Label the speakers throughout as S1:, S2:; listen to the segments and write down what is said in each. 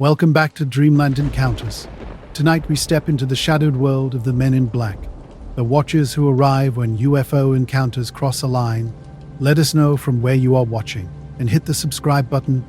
S1: Welcome back to Dreamland Encounters. Tonight we step into the shadowed world of the Men in Black, the watchers who arrive when UFO encounters cross a line. Let us know from where you are watching and hit the subscribe button.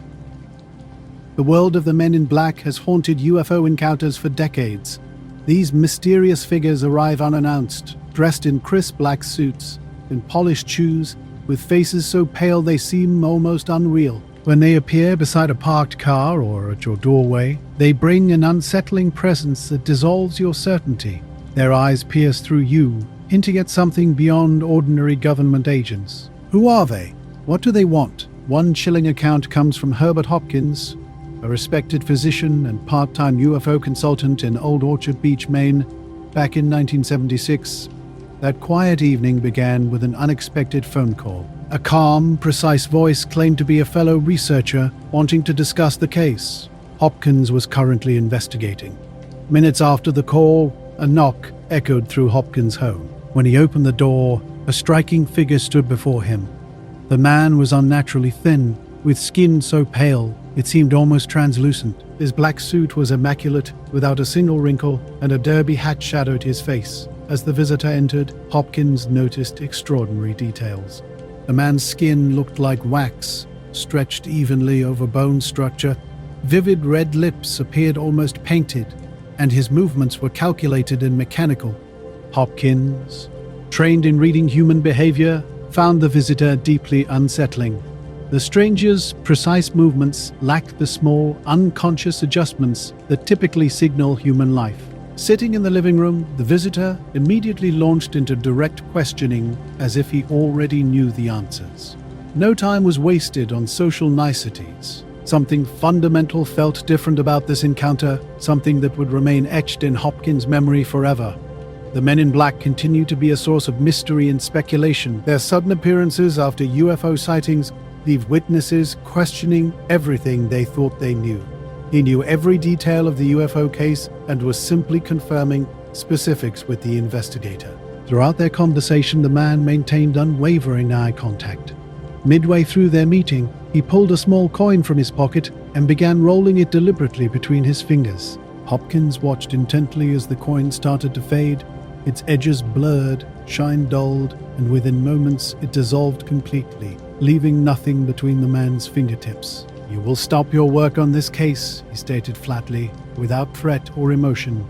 S1: The world of the Men in Black has haunted UFO encounters for decades. These mysterious figures arrive unannounced, dressed in crisp black suits and polished shoes, with faces so pale they seem almost unreal. When they appear beside a parked car or at your doorway, they bring an unsettling presence that dissolves your certainty. Their eyes pierce through you, hinting at something beyond ordinary government agents. Who are they? What do they want? One chilling account comes from Herbert Hopkins, a respected physician and part-time UFO consultant in Old Orchard Beach, Maine, back in 1976. That quiet evening began with an unexpected phone call. A calm, precise voice claimed to be a fellow researcher wanting to discuss the case. Hopkins was currently investigating. Minutes after the call, a knock echoed through Hopkins' home. When he opened the door, a striking figure stood before him. The man was unnaturally thin, with skin so pale it seemed almost translucent. His black suit was immaculate, without a single wrinkle, and a derby hat shadowed his face. As the visitor entered, Hopkins noticed extraordinary details. The man's skin looked like wax, stretched evenly over bone structure. Vivid red lips appeared almost painted, and his movements were calculated and mechanical. Hopkins, trained in reading human behavior, found the visitor deeply unsettling. The stranger's precise movements lacked the small, unconscious adjustments that typically signal human life. Sitting in the living room, the visitor immediately launched into direct questioning as if he already knew the answers. No time was wasted on social niceties. Something fundamental felt different about this encounter, something that would remain etched in Hopkins' memory forever. The Men in Black continue to be a source of mystery and speculation. Their sudden appearances after UFO sightings leave witnesses questioning everything they thought they knew. He knew every detail of the UFO case and was simply confirming specifics with the investigator. Throughout their conversation, the man maintained unwavering eye contact. Midway through their meeting, he pulled a small coin from his pocket and began rolling it deliberately between his fingers. Hopkins watched intently as the coin started to fade. Its edges blurred, shine dulled, and within moments it dissolved completely, leaving nothing between the man's fingertips. "You will stop your work on this case," he stated flatly, without threat or emotion.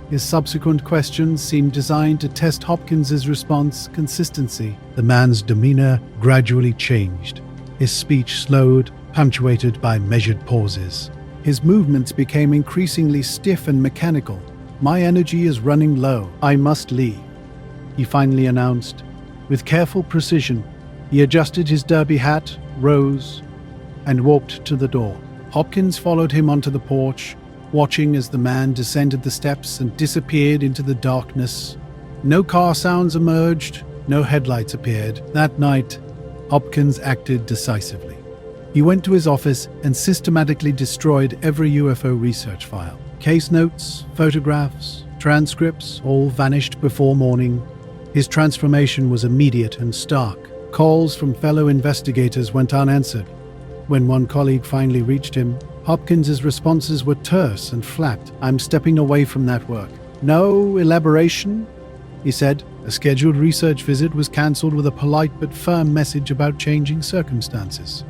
S1: His subsequent questions seemed designed to test Hopkins's response consistency. The man's demeanor gradually changed. His speech slowed, punctuated by measured pauses. His movements became increasingly stiff and mechanical. "My energy is running low. I must leave," he finally announced. With careful precision, he adjusted his derby hat, rose, and walked to the door. Hopkins followed him onto the porch, watching as the man descended the steps and disappeared into the darkness. No car sounds emerged, no headlights appeared. That night, Hopkins acted decisively. He went to his office and systematically destroyed every UFO research file. Case notes, photographs, transcripts all vanished before morning. His transformation was immediate and stark. Calls from fellow investigators went unanswered. When one colleague finally reached him, Hopkins's responses were terse and flat. "I'm stepping away from that work." "No elaboration?" he said. A scheduled research visit was cancelled with a polite but firm message about changing circumstances.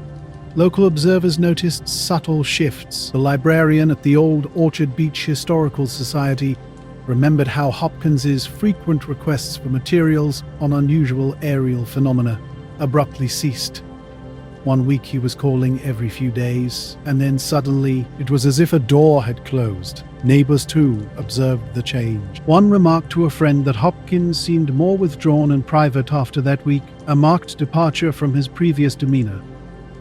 S1: Local observers noticed subtle shifts. The librarian at the Old Orchard Beach Historical Society remembered how Hopkins's frequent requests for materials on unusual aerial phenomena abruptly ceased. One week he was calling every few days, and then suddenly it was as if a door had closed. Neighbors too observed the change. One remarked to a friend that Hopkins seemed more withdrawn and private after that week, a marked departure from his previous demeanor.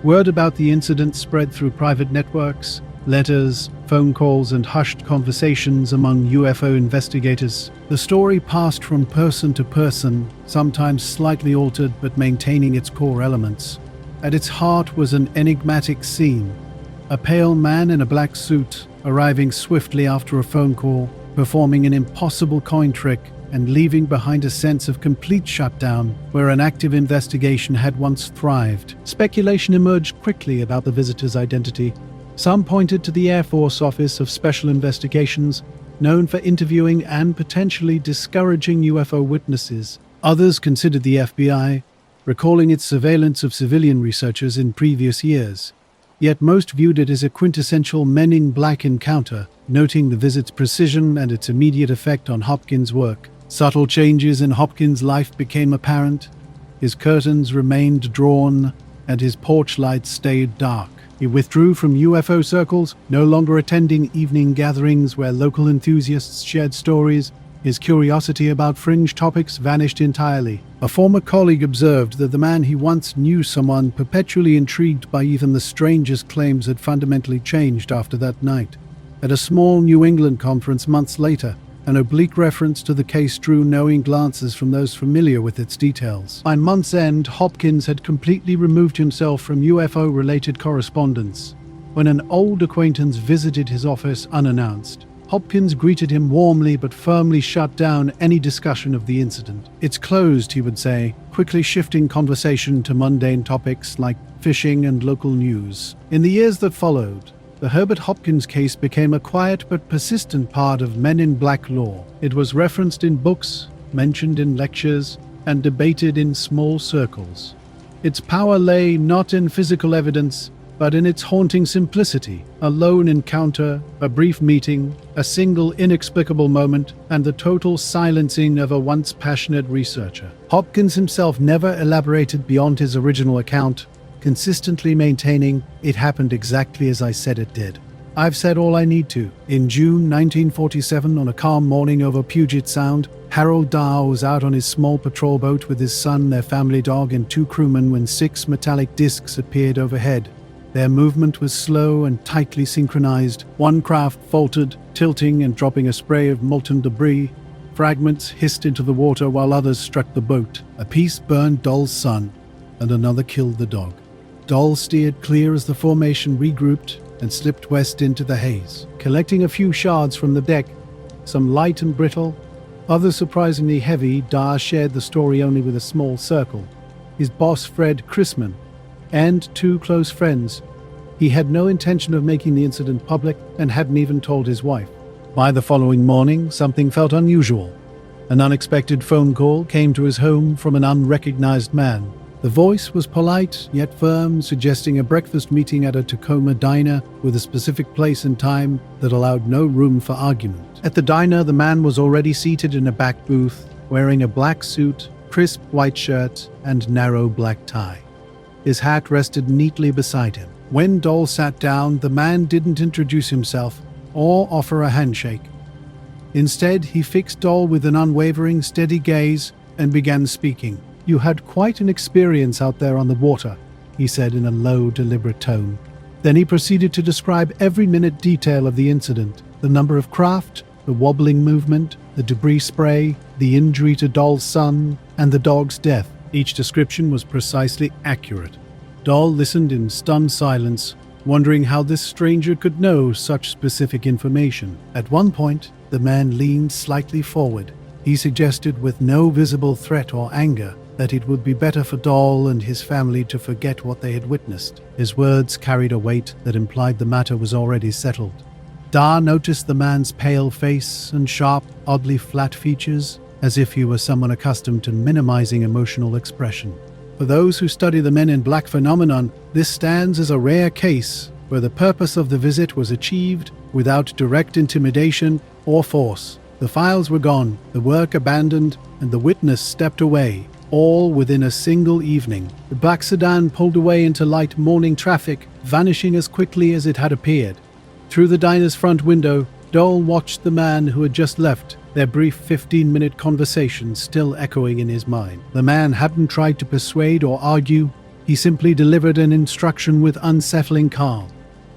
S1: Word about the incident spread through private networks, letters, phone calls, and hushed conversations among UFO investigators. The story passed from person to person, sometimes slightly altered but maintaining its core elements. At its heart was an enigmatic scene. A pale man in a black suit, arriving swiftly after a phone call, performing an impossible coin trick, and leaving behind a sense of complete shutdown where an active investigation had once thrived. Speculation emerged quickly about the visitor's identity. Some pointed to the Air Force Office of Special Investigations, known for interviewing and potentially discouraging UFO witnesses. Others considered the FBI, recalling its surveillance of civilian researchers in previous years. Yet most viewed it as a quintessential Men in Black encounter, noting the visit's precision and its immediate effect on Hopkins' work. Subtle changes in Hopkins' life became apparent. His curtains remained drawn, and his porch lights stayed dark. He withdrew from UFO circles, no longer attending evening gatherings where local enthusiasts shared stories. His curiosity about fringe topics vanished entirely. A former colleague observed that the man he once knew, someone perpetually intrigued by even the strangest claims, had fundamentally changed after that night. At a small New England conference months later, an oblique reference to the case drew knowing glances from those familiar with its details. By month's end, Hopkins had completely removed himself from UFO-related correspondence. When an old acquaintance visited his office unannounced, Hopkins greeted him warmly but firmly shut down any discussion of the incident. "It's closed," he would say, quickly shifting conversation to mundane topics like fishing and local news. In the years that followed, the Herbert Hopkins case became a quiet but persistent part of Men in Black lore. It was referenced in books, mentioned in lectures, and debated in small circles. Its power lay not in physical evidence, but in its haunting simplicity. A lone encounter, a brief meeting, a single inexplicable moment, and the total silencing of a once passionate researcher. Hopkins himself never elaborated beyond his original account, consistently maintaining, "It happened exactly as I said it did. I've said all I need to." In June 1947, on a calm morning over Puget Sound, Harold Dahl was out on his small patrol boat with his son, their family dog, and 2 crewmen when 6 metallic discs appeared overhead. Their movement was slow and tightly synchronized. One craft faltered, tilting and dropping a spray of molten debris. Fragments hissed into the water while others struck the boat. A piece burned Dahl's son, and another killed the dog. Dahl steered clear as the formation regrouped and slipped west into the haze, collecting a few shards from the deck, some light and brittle, others surprisingly heavy. Dahl shared the story only with a small circle. His boss, Fred Chrisman, and 2 close friends. He had no intention of making the incident public and hadn't even told his wife. By the following morning, something felt unusual. An unexpected phone call came to his home from an unrecognized man. The voice was polite yet firm, suggesting a breakfast meeting at a Tacoma diner with a specific place and time that allowed no room for argument. At the diner, the man was already seated in a back booth, wearing a black suit, crisp white shirt, and narrow black tie. His hat rested neatly beside him. When Dahl sat down, the man didn't introduce himself or offer a handshake. Instead, he fixed Dahl with an unwavering, steady gaze and began speaking. "You had quite an experience out there on the water," he said in a low, deliberate tone. Then he proceeded to describe every minute detail of the incident: the number of craft, the wobbling movement, the debris spray, the injury to Dahl's son, and the dog's death. Each description was precisely accurate. Dahl listened in stunned silence, wondering how this stranger could know such specific information. At one point, the man leaned slightly forward. He suggested, with no visible threat or anger, that it would be better for Dahl and his family to forget what they had witnessed. His words carried a weight that implied the matter was already settled. Dahl noticed the man's pale face and sharp, oddly flat features, as if he was someone accustomed to minimizing emotional expression. For those who study the Men in Black phenomenon, this stands as a rare case where the purpose of the visit was achieved without direct intimidation or force. The files were gone, the work abandoned, and the witness stepped away, all within a single evening. The black sedan pulled away into light morning traffic, vanishing as quickly as it had appeared. Through the diner's front window, Dahl watched the man who had just left, their brief 15-minute conversation still echoing in his mind. The man hadn't tried to persuade or argue, he simply delivered an instruction with unsettling calm.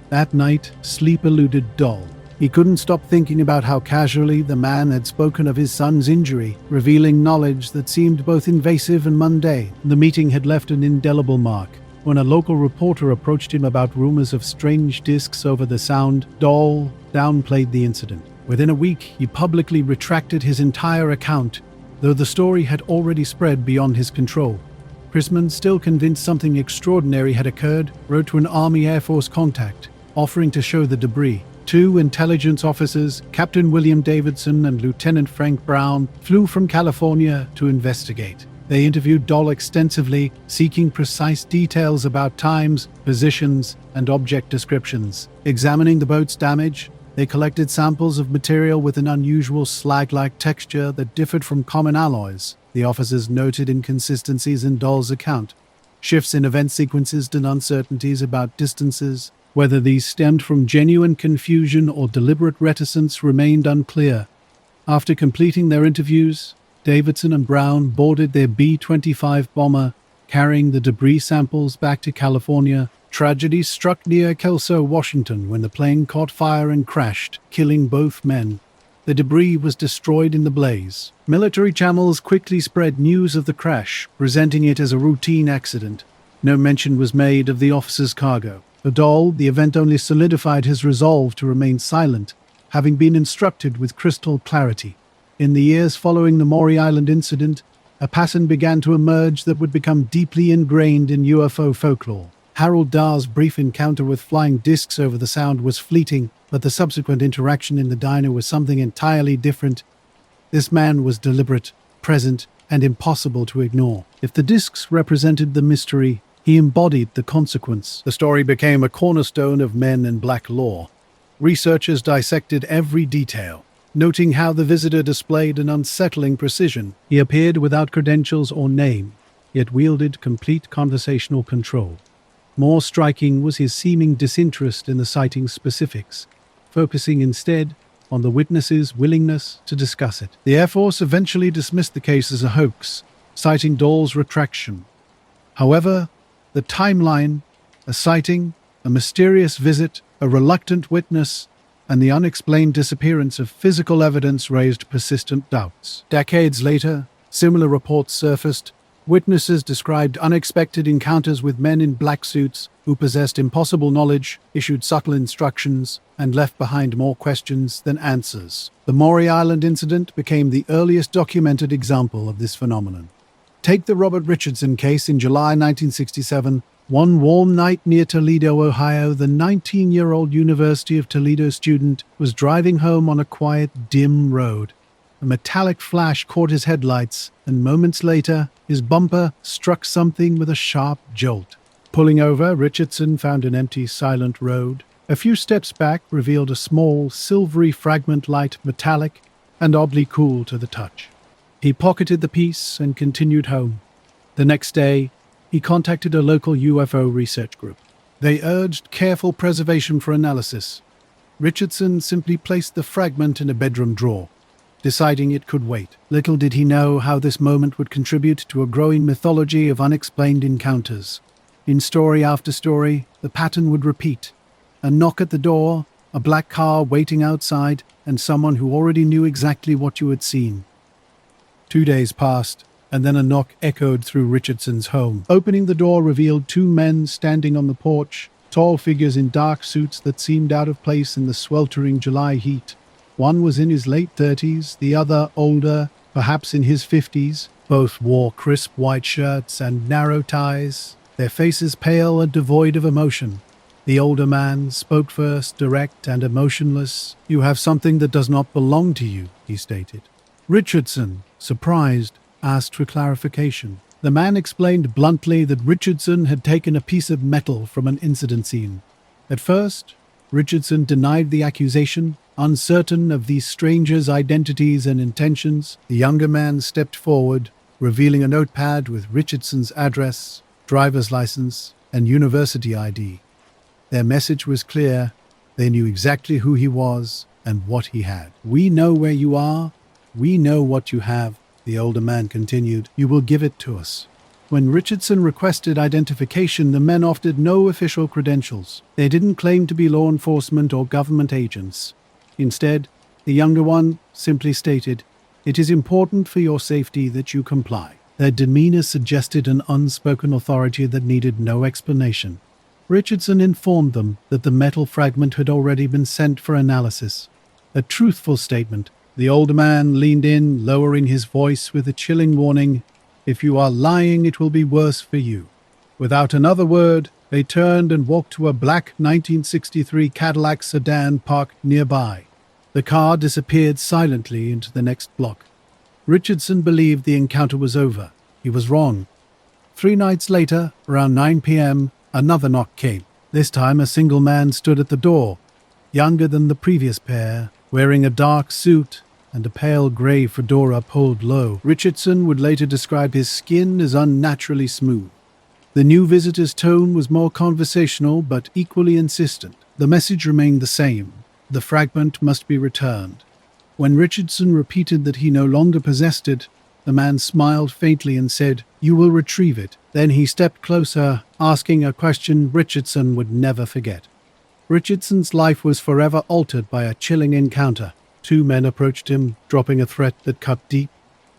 S1: That night, sleep eluded Dahl. He couldn't stop thinking about how casually the man had spoken of his son's injury, revealing knowledge that seemed both invasive and mundane. The meeting had left an indelible mark. When a local reporter approached him about rumors of strange discs over the sound, Dahl downplayed the incident. Within a week, he publicly retracted his entire account, though the story had already spread beyond his control. Chrisman, still convinced something extraordinary had occurred, wrote to an Army Air Force contact. offering to show the debris. Two intelligence officers, Captain William Davidson and Lieutenant Frank Brown, flew from California to investigate. They interviewed Dole extensively, seeking precise details about times, positions, and object descriptions. Examining the boat's damage, they collected samples of material with an unusual slag-like texture that differed from common alloys. The officers noted inconsistencies in Dole's account, shifts in event sequences and uncertainties about distances. Whether these stemmed from genuine confusion or deliberate reticence remained unclear. After completing their interviews, Davidson and Brown boarded their B-25 bomber, carrying the debris samples back to California. Tragedy struck near Kelso, Washington, when the plane caught fire and crashed, killing both men. The debris was destroyed in the blaze. Military channels quickly spread news of the crash, presenting it as a routine accident. No mention was made of the officer's cargo. For Dole, the event only solidified his resolve to remain silent, having been instructed with crystal clarity. In the years following the Maury Island incident, a pattern began to emerge that would become deeply ingrained in UFO folklore. Harold Dahr's brief encounter with flying discs over the Sound was fleeting, but the subsequent interaction in the diner was something entirely different. This man was deliberate, present, and impossible to ignore. If the discs represented the mystery, he embodied the consequence. The story became a cornerstone of Men in Black lore. Researchers dissected every detail, noting how the visitor displayed an unsettling precision. He appeared without credentials or name, yet wielded complete conversational control. More striking was his seeming disinterest in the sighting's specifics, focusing instead on the witness's willingness to discuss it. The Air Force eventually dismissed the case as a hoax, citing Dole's retraction. However, the timeline, a sighting, a mysterious visit, a reluctant witness, and the unexplained disappearance of physical evidence raised persistent doubts. Decades later, similar reports surfaced. Witnesses described unexpected encounters with men in black suits who possessed impossible knowledge, issued subtle instructions, and left behind more questions than answers. The Maury Island incident became the earliest documented example of this phenomenon. Take the Robert Richardson case in July 1967. One warm night near Toledo, Ohio, the 19-year-old University of Toledo student was driving home on a quiet, dim road. A metallic flash caught his headlights, and moments later, his bumper struck something with a sharp jolt. Pulling over, Richardson found an empty, silent road. A few steps back revealed a small, silvery fragment, light, metallic, and oddly cool to the touch. He pocketed the piece and continued home. The next day, he contacted a local UFO research group. They urged careful preservation for analysis. Richardson simply placed the fragment in a bedroom drawer, deciding it could wait. Little did he know how this moment would contribute to a growing mythology of unexplained encounters. In story after story, the pattern would repeat. A knock at the door, a black car waiting outside, and someone who already knew exactly what you had seen. 2 days passed, and then a knock echoed through Richardson's home. Opening the door revealed two men standing on the porch, tall figures in dark suits that seemed out of place in the sweltering July heat. One was in his late 30s, the other older, perhaps in his 50s. Both wore crisp white shirts and narrow ties, their faces pale and devoid of emotion. The older man spoke first, direct and emotionless. "You have something that does not belong to you," he stated. Richardson, surprised, asked for clarification. The man explained bluntly that Richardson had taken a piece of metal from an incident scene. At first, Richardson denied the accusation, uncertain of these strangers' identities and intentions. The younger man stepped forward, revealing a notepad with Richardson's address, driver's license, and university ID. Their message was clear. They knew exactly who he was and what he had. "We know where you are. We know what you have," the older man continued. "You will give it to us." When Richardson requested identification, the men offered no official credentials. They didn't claim to be law enforcement or government agents. Instead, the younger one simply stated, "It is important for your safety that you comply." Their demeanor suggested an unspoken authority that needed no explanation. Richardson informed them that the metal fragment had already been sent for analysis. A truthful statement. The older man leaned in, lowering his voice with a chilling warning, "If you are lying, it will be worse for you." Without another word, They turned and walked to a black 1963 Cadillac sedan parked nearby. The car disappeared silently into the next block. Richardson believed the encounter was over. He was wrong. 3 nights later, around 9 p.m., another knock came. This time a single man stood at the door, younger than the previous pair, wearing a dark suit and a pale grey fedora pulled low. Richardson would later describe his skin as unnaturally smooth. The new visitor's tone was more conversational but equally insistent. The message remained the same. The fragment must be returned. When Richardson repeated that he no longer possessed it, the man smiled faintly and said, "You will retrieve it." Then he stepped closer, asking a question Richardson would never forget. Richardson's life was forever altered by a chilling encounter. 2 men approached him, dropping a threat that cut deep.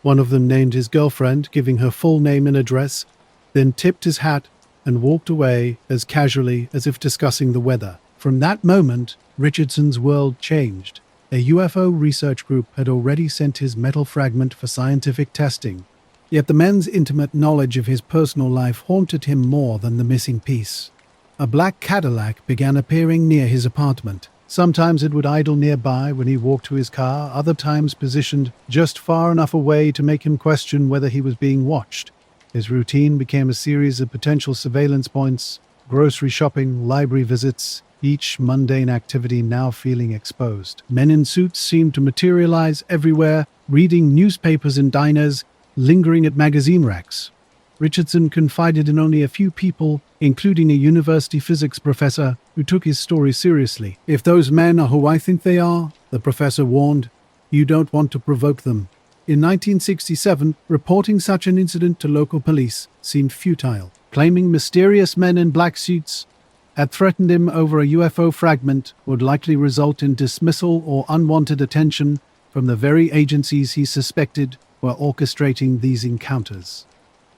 S1: One of them named his girlfriend, giving her full name and address, then tipped his hat and walked away as casually as if discussing the weather. From that moment, Richardson's world changed. A UFO research group had already sent his metal fragment for scientific testing. Yet the men's intimate knowledge of his personal life haunted him more than the missing piece. A black Cadillac began appearing near his apartment. Sometimes it would idle nearby when he walked to his car, other times positioned just far enough away to make him question whether he was being watched. His routine became a series of potential surveillance points, grocery shopping, library visits, each mundane activity now feeling exposed. Men in suits seemed to materialize everywhere, reading newspapers in diners, lingering at magazine racks. Richardson confided in only a few people, including a university physics professor who took his story seriously. "If those men are who I think they are," the professor warned, "you don't want to provoke them." In 1967, reporting such an incident to local police seemed futile. Claiming mysterious men in black suits had threatened him over a UFO fragment would likely result in dismissal or unwanted attention from the very agencies he suspected were orchestrating these encounters.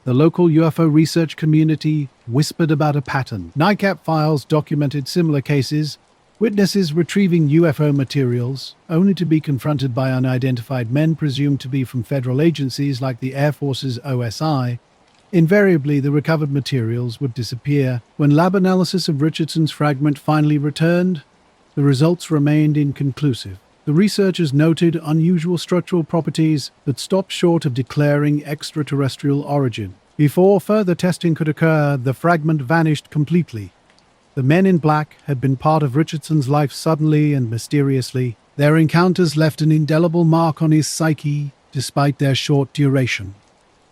S1: The local UFO research community whispered about a pattern. NICAP files documented similar cases, witnesses retrieving UFO materials, only to be confronted by unidentified men presumed to be from federal agencies like the Air Force's OSI. Invariably, the recovered materials would disappear. When lab analysis of Richardson's fragment finally returned, the results remained inconclusive. The researchers noted unusual structural properties that stopped short of declaring extraterrestrial origin. Before further testing could occur, the fragment vanished completely. The men in black had been part of Richardson's life suddenly and mysteriously. Their encounters left an indelible mark on his psyche, despite their short duration.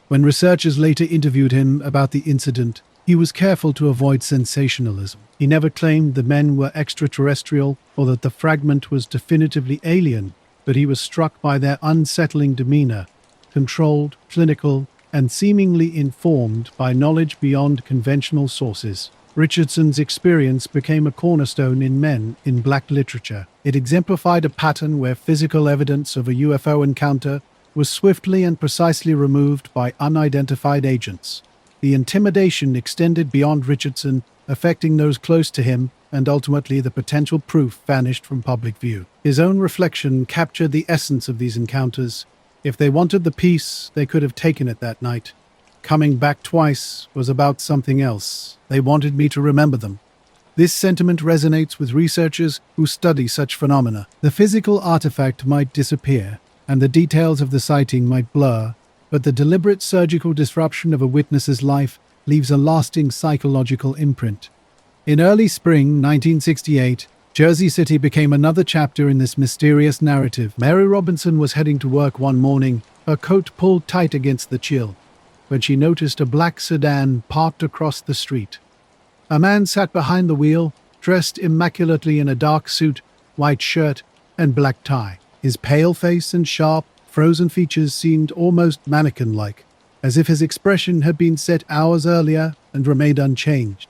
S1: When researchers later interviewed him about the incident, he was careful to avoid sensationalism. He never claimed the men were extraterrestrial or that the fragment was definitively alien, but he was struck by their unsettling demeanor, controlled, clinical, and seemingly informed by knowledge beyond conventional sources. Richardson's experience became a cornerstone in Men in Black literature. It exemplified a pattern where physical evidence of a UFO encounter was swiftly and precisely removed by unidentified agents. The intimidation extended beyond Richardson, affecting those close to him, and ultimately the potential proof vanished from public view. His own reflection captured the essence of these encounters. If they wanted the peace, they could have taken it that night. Coming back twice was about something else. They wanted me to remember them. This sentiment resonates with researchers who study such phenomena. The physical artifact might disappear, and the details of the sighting might blur, but the deliberate surgical disruption of a witness's life leaves a lasting psychological imprint. In early spring 1968, Jersey City became another chapter in this mysterious narrative. Mary Robinson was heading to work one morning, her coat pulled tight against the chill, when she noticed a black sedan parked across the street. A man sat behind the wheel, dressed immaculately in a dark suit, white shirt, and black tie. His pale face and sharp, frozen features seemed almost mannequin-like, as if his expression had been set hours earlier and remained unchanged.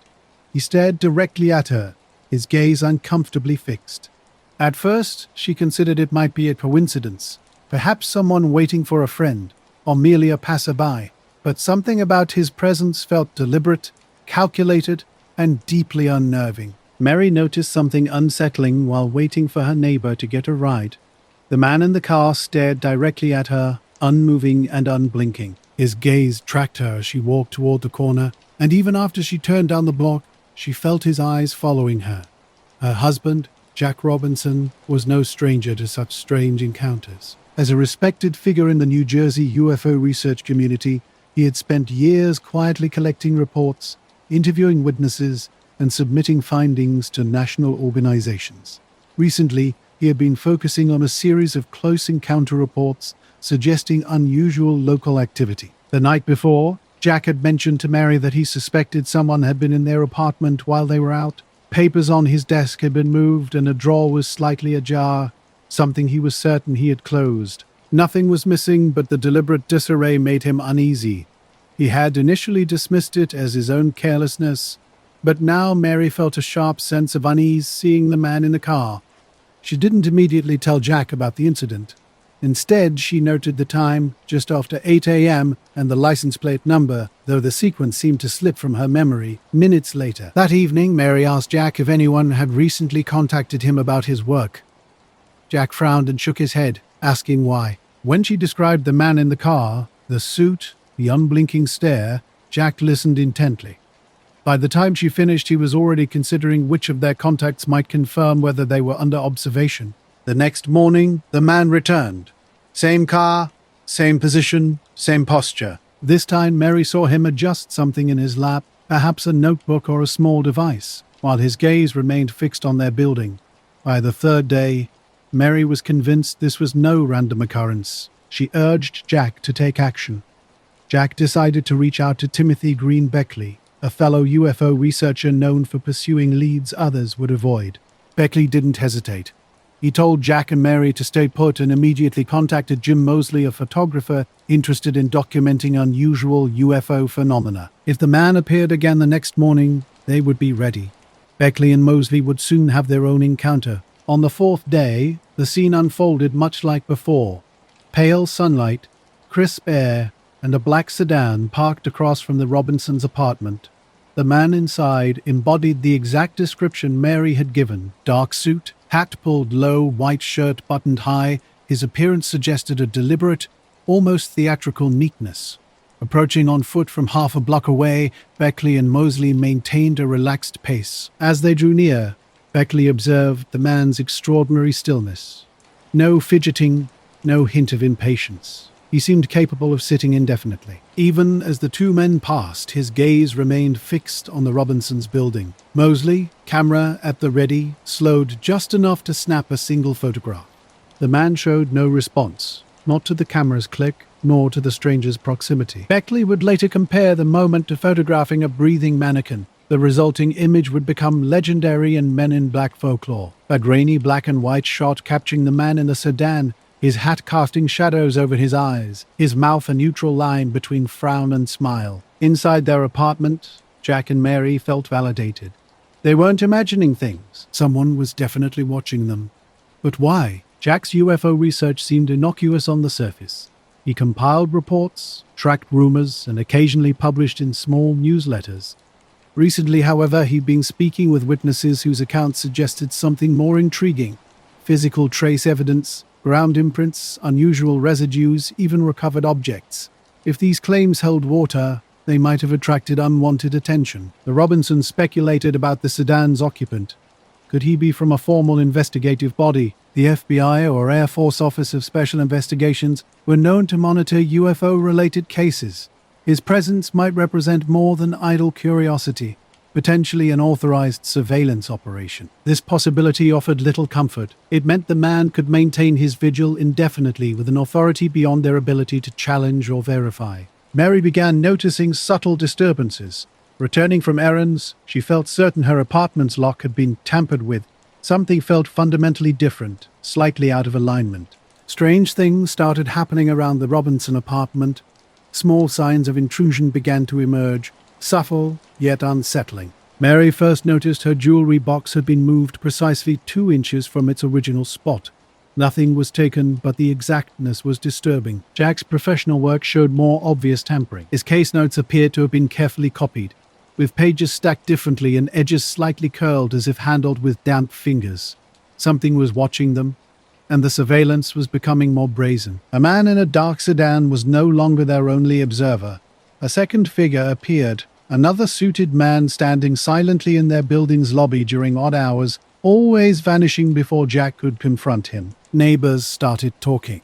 S1: He stared directly at her, his gaze uncomfortably fixed. At first, she considered it might be a coincidence, perhaps someone waiting for a friend, or merely a passerby. But something about his presence felt deliberate, calculated, and deeply unnerving. Mary noticed something unsettling while waiting for her neighbor to get a ride. The man in the car stared directly at her, unmoving and unblinking. His gaze tracked her as she walked toward the corner, and even after she turned down the block, She felt his eyes following her. Her husband, Jack Robinson, was no stranger to such strange encounters. As a respected figure in the New Jersey UFO research community, he had spent years quietly collecting reports, interviewing witnesses, and submitting findings to national organizations. Recently, he had been focusing on a series of close encounter reports suggesting unusual local activity. The night before, Jack had mentioned to Mary that he suspected someone had been in their apartment while they were out. Papers on his desk had been moved and a drawer was slightly ajar, something he was certain he had closed. Nothing was missing, but the deliberate disarray made him uneasy. He had initially dismissed it as his own carelessness, but now Mary felt a sharp sense of unease seeing the man in the car. She didn't immediately tell Jack about the incident. Instead, she noted the time, just after 8 a.m., and the license plate number, though the sequence seemed to slip from her memory minutes later. That evening, Mary asked Jack if anyone had recently contacted him about his work. Jack frowned and shook his head, asking why. When she described the man in the car, the suit, the unblinking stare, Jack listened intently. By the time she finished, he was already considering which of their contacts might confirm whether they were under observation. The next morning, the man returned. Same car, same position, same posture. This time, Mary saw him adjust something in his lap, perhaps a notebook or a small device, while his gaze remained fixed on their building. By the third day, Mary was convinced this was no random occurrence. She urged Jack to take action. Jack decided to reach out to Timothy Green Beckley, a fellow UFO researcher known for pursuing leads others would avoid. Beckley didn't hesitate. He told Jack and Mary to stay put and immediately contacted Jim Mosley, a photographer interested in documenting unusual UFO phenomena. If the man appeared again the next morning, they would be ready. Beckley and Mosley would soon have their own encounter. On the fourth day, the scene unfolded much like before. Pale sunlight, crisp air, and a black sedan parked across from the Robinsons' apartment. The man inside embodied the exact description Mary had given. Dark suit, hat pulled low, white shirt buttoned high, his appearance suggested a deliberate, almost theatrical neatness. Approaching on foot from half a block away, Beckley and Mosley maintained a relaxed pace. As they drew near, Beckley observed the man's extraordinary stillness. No fidgeting, no hint of impatience. He seemed capable of sitting indefinitely. Even as the two men passed, his gaze remained fixed on the Robinsons' building. Mosley, camera at the ready, slowed just enough to snap a single photograph. The man showed no response, not to the camera's click, nor to the stranger's proximity. Beckley would later compare the moment to photographing a breathing mannequin. The resulting image would become legendary in Men in Black folklore. A grainy black and white shot capturing the man in the sedan, his hat casting shadows over his eyes, his mouth a neutral line between frown and smile. Inside their apartment, Jack and Mary felt validated. They weren't imagining things. Someone was definitely watching them. But why? Jack's UFO research seemed innocuous on the surface. He compiled reports, tracked rumors, and occasionally published in small newsletters. Recently, however, he'd been speaking with witnesses whose accounts suggested something more intriguing. Physical trace evidence, ground imprints, unusual residues, even recovered objects. If these claims held water, they might have attracted unwanted attention. The Robinsons speculated about the sedan's occupant. Could he be from a formal investigative body? The FBI or Air Force Office of Special Investigations were known to monitor UFO-related cases. His presence might represent more than idle curiosity, potentially an authorized surveillance operation. This possibility offered little comfort. It meant the man could maintain his vigil indefinitely with an authority beyond their ability to challenge or verify. Mary began noticing subtle disturbances. Returning from errands, she felt certain her apartment's lock had been tampered with. Something felt fundamentally different, slightly out of alignment. Strange things started happening around the Robinson apartment. Small signs of intrusion began to emerge, subtle yet unsettling. Mary first noticed her jewelry box had been moved precisely 2 inches from its original spot. Nothing was taken, but the exactness was disturbing. Jack's professional work showed more obvious tampering. His case notes appeared to have been carefully copied, with pages stacked differently and edges slightly curled as if handled with damp fingers. Something was watching them, and the surveillance was becoming more brazen. A man in a dark sedan was no longer their only observer. A second figure appeared, Another suited man standing silently in their building's lobby during odd hours, always vanishing before Jack could confront him. Neighbors started talking.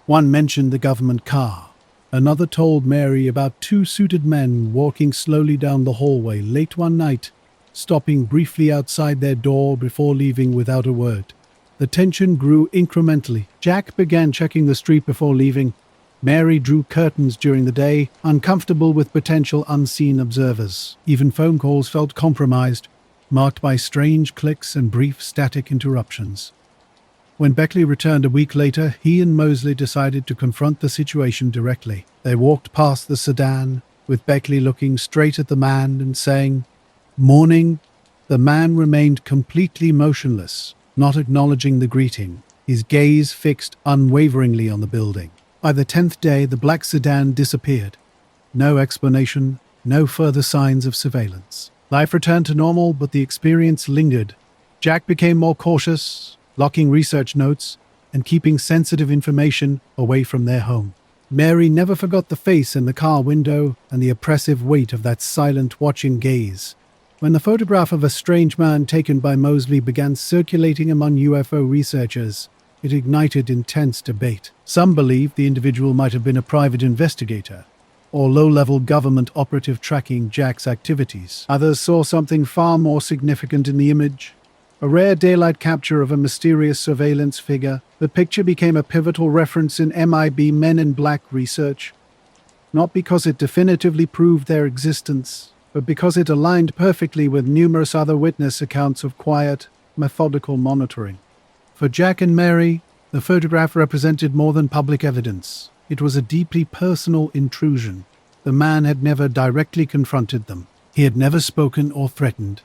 S1: One mentioned the government car. Another told Mary about two suited men walking slowly down the hallway late one night, stopping briefly outside their door before leaving without a word. The tension grew incrementally. Jack began checking the street before leaving. Mary drew curtains during the day, uncomfortable with potential unseen observers. Even phone calls felt compromised, marked by strange clicks and brief static interruptions. When Beckley returned a week later, he and Mosley decided to confront the situation directly. They walked past the sedan, with Beckley looking straight at the man and saying, "Morning." The man remained completely motionless, not acknowledging the greeting, his gaze fixed unwaveringly on the building. By the 10th day, the black sedan disappeared. No explanation, no further signs of surveillance. Life returned to normal, but the experience lingered. Jack became more cautious, locking research notes and keeping sensitive information away from their home. Mary never forgot the face in the car window and the oppressive weight of that silent, watching gaze. When the photograph of a strange man taken by Mosley began circulating among UFO researchers, it ignited intense debate. Some believed the individual might have been a private investigator or low-level government operative tracking Jack's activities. Others saw something far more significant in the image. A rare daylight capture of a mysterious surveillance figure, the picture became a pivotal reference in MIB Men in Black research, not because it definitively proved their existence, but because it aligned perfectly with numerous other witness accounts of quiet, methodical monitoring. For Jack and Mary, the photograph represented more than public evidence. It was a deeply personal intrusion. The man had never directly confronted them. He had never spoken or threatened.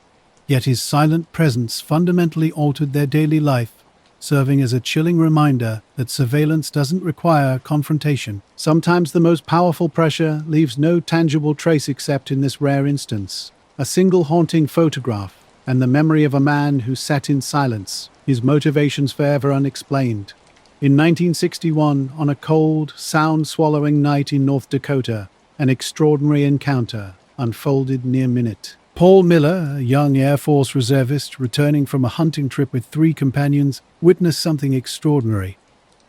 S1: Yet his silent presence fundamentally altered their daily life, serving as a chilling reminder that surveillance doesn't require confrontation. Sometimes the most powerful pressure leaves no tangible trace except in this rare instance. A single haunting photograph, and the memory of a man who sat in silence, his motivations forever unexplained. In 1961, on a cold, sound-swallowing night in North Dakota, an extraordinary encounter unfolded near Minot. Paul Miller, a young Air Force reservist returning from a hunting trip with 3 companions, witnessed something extraordinary.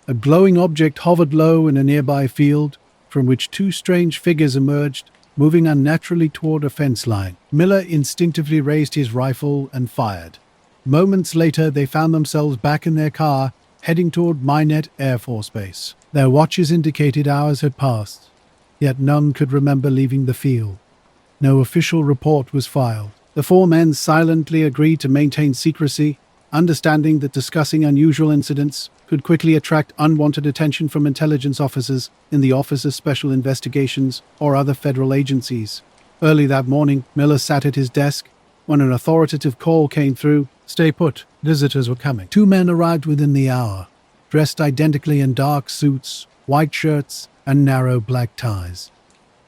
S1: A glowing object hovered low in a nearby field, from which 2 strange figures emerged, moving unnaturally toward a fence line. Miller instinctively raised his rifle and fired. Moments later, they found themselves back in their car, heading toward Minot Air Force Base. Their watches indicated hours had passed, yet none could remember leaving the field. No official report was filed. The 4 men silently agreed to maintain secrecy, understanding that discussing unusual incidents could quickly attract unwanted attention from intelligence officers in the Office of Special Investigations or other federal agencies. Early that morning, Miller sat at his desk when an authoritative call came through. "Stay put, visitors were coming." 2 men arrived within the hour, dressed identically in dark suits, white shirts, and narrow black ties.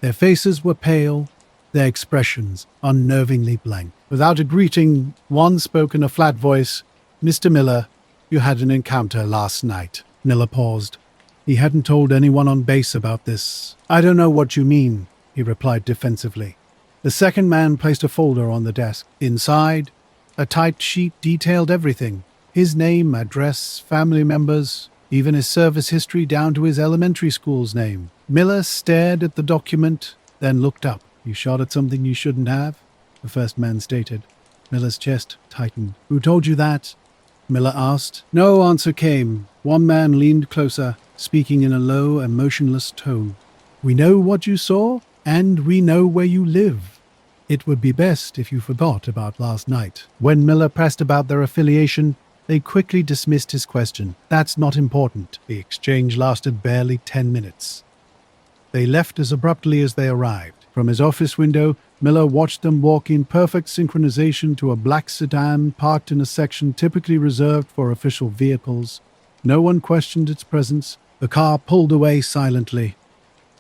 S1: Their faces were pale, their expressions unnervingly blank. Without a greeting, one spoke in a flat voice. "Mr. Miller, you had an encounter last night." Miller paused. He hadn't told anyone on base about this. "I don't know what you mean," he replied defensively. The second man placed a folder on the desk. Inside, a typed sheet detailed everything: his name, address, family members, even his service history down to his elementary school's name. Miller stared at the document, then looked up. "You shot at something you shouldn't have?" the first man stated. Miller's chest tightened. "Who told you that?" Miller asked. No answer came. One man leaned closer, speaking in a low, emotionless tone. "We know what you saw, and we know where you live. It would be best if you forgot about last night." When Miller pressed about their affiliation, they quickly dismissed his question. "That's not important." The exchange lasted barely 10 minutes. They left as abruptly as they arrived. From his office window, Miller watched them walk in perfect synchronization to a black sedan parked in a section typically reserved for official vehicles. No one questioned its presence. The car pulled away silently.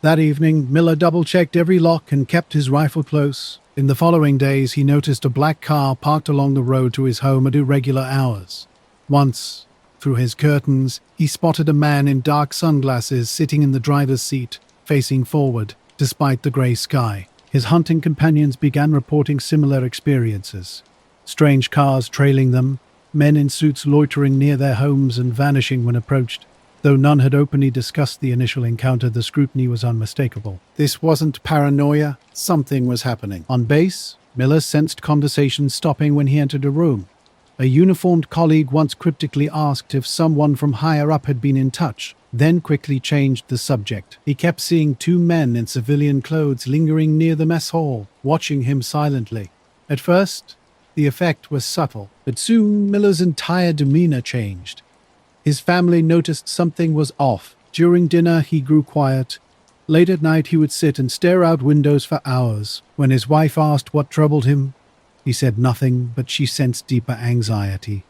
S1: That evening, Miller double-checked every lock and kept his rifle close. In the following days, he noticed a black car parked along the road to his home at irregular hours. Once, through his curtains, he spotted a man in dark sunglasses sitting in the driver's seat, facing forward, despite the grey sky. His hunting companions began reporting similar experiences. Strange cars trailing them, men in suits loitering near their homes and vanishing when approached. Though none had openly discussed the initial encounter, the scrutiny was unmistakable. This wasn't paranoia, something was happening. On base, Miller sensed conversation stopping when he entered a room. A uniformed colleague once cryptically asked if someone from higher up had been in touch, then quickly changed the subject. He kept seeing two men in civilian clothes lingering near the mess hall, watching him silently. At first, the effect was subtle, but soon Miller's entire demeanor changed. His family noticed something was off. During dinner, he grew quiet. Late at night, he would sit and stare out windows for hours. When his wife asked what troubled him, he said nothing, but she sensed deeper anxiety.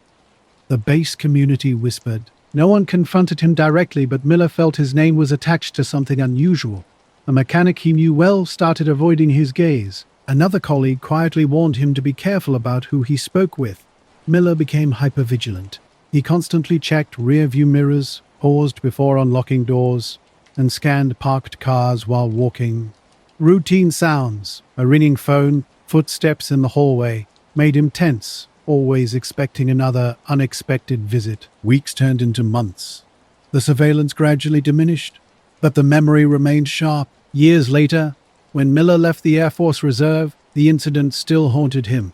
S1: The base community whispered. No one confronted him directly, but Miller felt his name was attached to something unusual. A mechanic he knew well started avoiding his gaze. Another colleague quietly warned him to be careful about who he spoke with. Miller became hypervigilant. He constantly checked rear-view mirrors, paused before unlocking doors, and scanned parked cars while walking. Routine sounds, a ringing phone, footsteps in the hallway, made him tense, always expecting another unexpected visit. Weeks turned into months. The surveillance gradually diminished, but the memory remained sharp. Years later, when Miller left the Air Force Reserve, the incident still haunted him.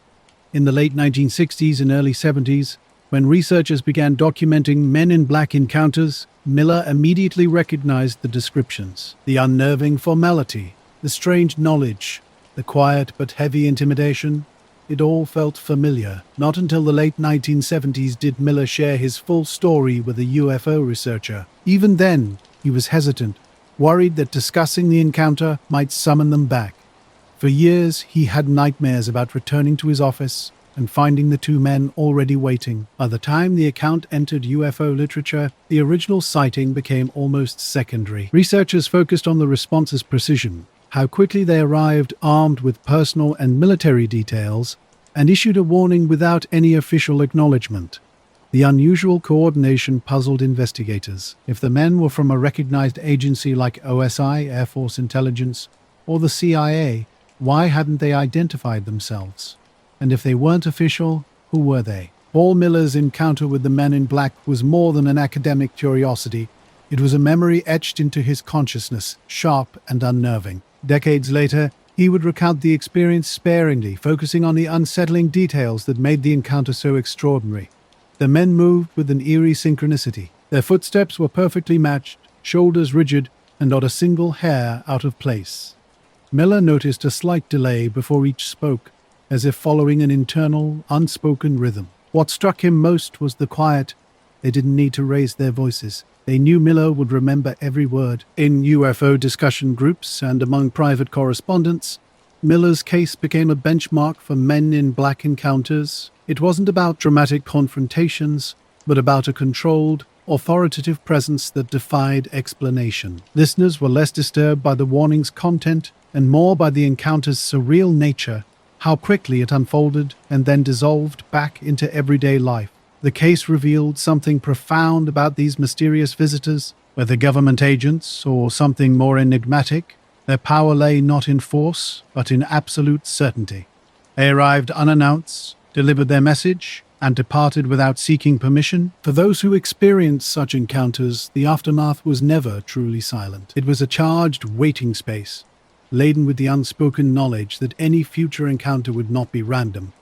S1: In the late 1960s and early 70s, when researchers began documenting Men in Black encounters, Miller immediately recognized the descriptions. The unnerving formality, the strange knowledge, the quiet but heavy intimidation. It all felt familiar. Not until the late 1970s did Miller share his full story with a UFO researcher. Even then, he was hesitant, worried that discussing the encounter might summon them back. For years, he had nightmares about returning to his office and finding the two men already waiting. By the time the account entered UFO literature, the original sighting became almost secondary. Researchers focused on the response's precision, how quickly they arrived armed with personal and military details, and issued a warning without any official acknowledgement. The unusual coordination puzzled investigators. If the men were from a recognized agency like OSI, Air Force Intelligence, or the CIA, why hadn't they identified themselves? And if they weren't official, who were they? Paul Miller's encounter with the Men in Black was more than an academic curiosity. It was a memory etched into his consciousness, sharp and unnerving. Decades later, he would recount the experience sparingly, focusing on the unsettling details that made the encounter so extraordinary. The men moved with an eerie synchronicity. Their footsteps were perfectly matched, shoulders rigid, and not a single hair out of place. Miller noticed a slight delay before each spoke, as if following an internal, unspoken rhythm. What struck him most was the quiet. They didn't need to raise their voices. They knew Miller would remember every word. In UFO discussion groups and among private correspondents, Miller's case became a benchmark for Men in Black encounters. It wasn't about dramatic confrontations, but about a controlled, authoritative presence that defied explanation. Listeners were less disturbed by the warning's content and more by the encounter's surreal nature, how quickly it unfolded and then dissolved back into everyday life. The case revealed something profound about these mysterious visitors. Whether government agents or something more enigmatic, their power lay not in force, but in absolute certainty. They arrived unannounced, delivered their message, and departed without seeking permission. For those who experienced such encounters, the aftermath was never truly silent. It was a charged waiting space, laden with the unspoken knowledge that any future encounter would not be random.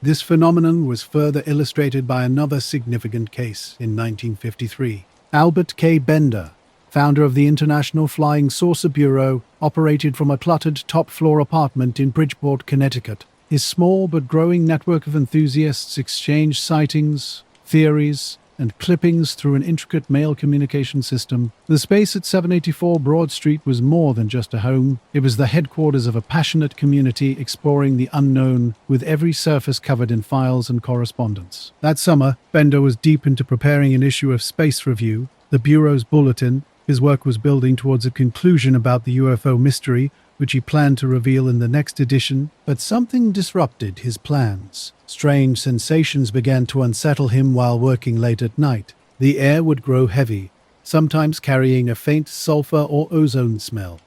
S1: This phenomenon was further illustrated by another significant case in 1953. Albert K. Bender, founder of the International Flying Saucer Bureau, operated from a cluttered top-floor apartment in Bridgeport, Connecticut. His small but growing network of enthusiasts exchanged sightings, theories, and clippings through an intricate mail communication system. The space at 784 Broad Street was more than just a home. It was the headquarters of a passionate community exploring the unknown, with every surface covered in files and correspondence. That summer, Bender was deep into preparing an issue of Space Review, the Bureau's bulletin. His work was building towards a conclusion about the UFO mystery, which he planned to reveal in the next edition, but something disrupted his plans. Strange sensations began to unsettle him while working late at night. The air would grow heavy, sometimes carrying a faint sulfur or ozone smell.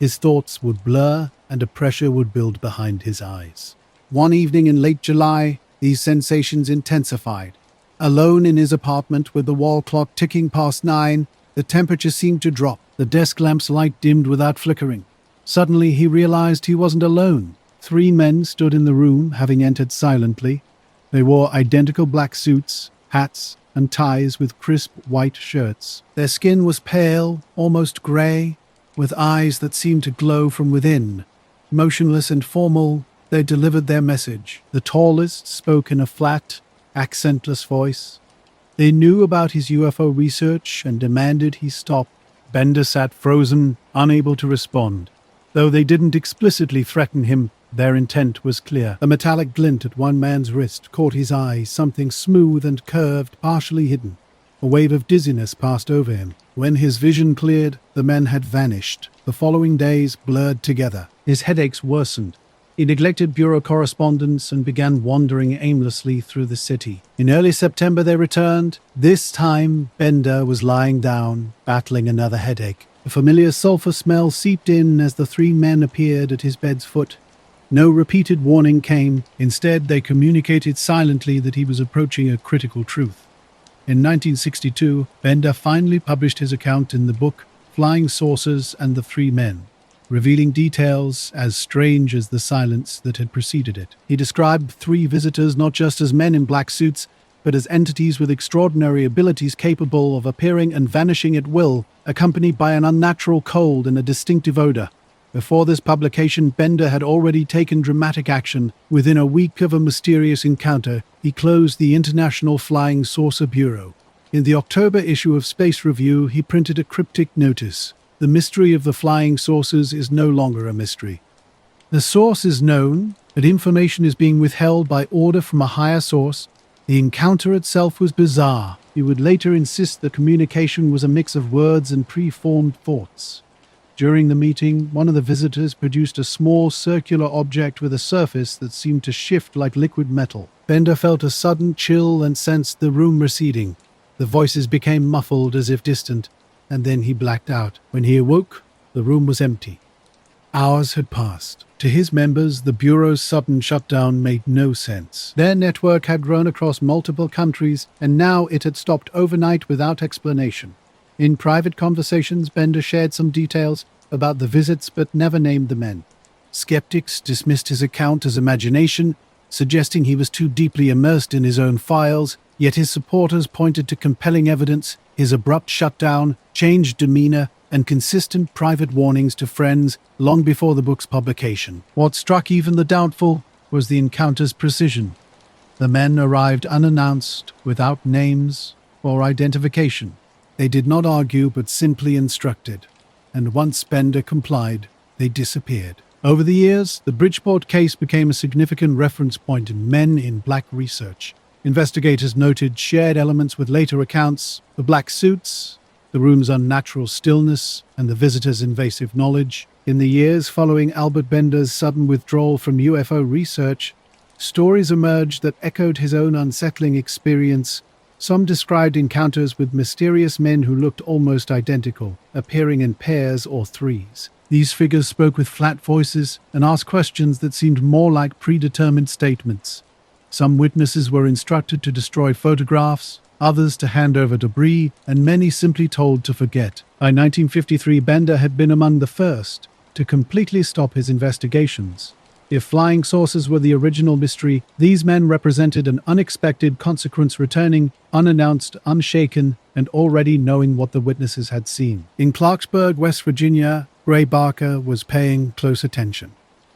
S1: His thoughts would blur, and a pressure would build behind his eyes. One evening in late July, these sensations intensified. Alone in his apartment with the wall clock ticking past 9, the temperature seemed to drop. The desk lamp's light dimmed without flickering. Suddenly he realized he wasn't alone. 3 men stood in the room, having entered silently. They wore identical black suits, hats, and ties with crisp white shirts. Their skin was pale, almost grey, with eyes that seemed to glow from within. Motionless and formal, they delivered their message. The tallest spoke in a flat, accentless voice. They knew about his UFO research and demanded he stop. Bender sat frozen, unable to respond. Though they didn't explicitly threaten him, their intent was clear. A metallic glint at one man's wrist caught his eye, something smooth and curved, partially hidden. A wave of dizziness passed over him. When his vision cleared, the men had vanished. The following days blurred together. His headaches worsened. He neglected bureau correspondence and began wandering aimlessly through the city. In early September they returned. This time, Bender was lying down, battling another headache. A familiar sulfur smell seeped in as the 3 men appeared at his bed's foot. No repeated warning came. Instead, they communicated silently that he was approaching a critical truth. In 1962, Bender finally published his account in the book Flying Saucers and the 3 Men, revealing details as strange as the silence that had preceded it. He described 3 visitors not just as men in black suits, but as entities with extraordinary abilities capable of appearing and vanishing at will, accompanied by an unnatural cold and a distinctive odor. Before this publication, Bender had already taken dramatic action. Within a week of a mysterious encounter, he closed the International Flying Saucer Bureau. In the October issue of Space Review, he printed a cryptic notice. The mystery of the flying saucers is no longer a mystery. The source is known, but information is being withheld by order from a higher source. The encounter itself was bizarre. He would later insist the communication was a mix of words and preformed thoughts. During the meeting, one of the visitors produced a small circular object with a surface that seemed to shift like liquid metal. Bender felt a sudden chill and sensed the room receding. The voices became muffled as if distant, and then he blacked out. When he awoke, the room was empty. Hours had passed. To his members, the Bureau's sudden shutdown made no sense. Their network had grown across multiple countries, and now it had stopped overnight without explanation. In private conversations, Bender shared some details about the visits but never named the men. Skeptics dismissed his account as imagination, suggesting he was too deeply immersed in his own files, yet his supporters pointed to compelling evidence: his abrupt shutdown, changed demeanor, and consistent private warnings to friends long before the book's publication. What struck even the doubtful was the encounter's precision. The men arrived unannounced, without names or identification. They did not argue but simply instructed, and once Bender complied, they disappeared. Over the years, the Bridgeport case became a significant reference point in Men in Black research. Investigators noted shared elements with later accounts: the black suits, the room's unnatural stillness, and the visitor's invasive knowledge. In the years following Albert Bender's sudden withdrawal from UFO research, stories emerged that echoed his own unsettling experience. Some described encounters with mysterious men who looked almost identical, appearing in pairs or threes. These figures spoke with flat voices and asked questions that seemed more like predetermined statements. Some witnesses were instructed to destroy photographs, others to hand over debris, and many simply told to forget. By 1953, Bender had been among the first to completely stop his investigations. If flying saucers were the original mystery, these men represented an unexpected consequence, returning unannounced, unshaken, and already knowing what the witnesses had seen. In Clarksburg, West Virginia, Ray Barker was paying close attention.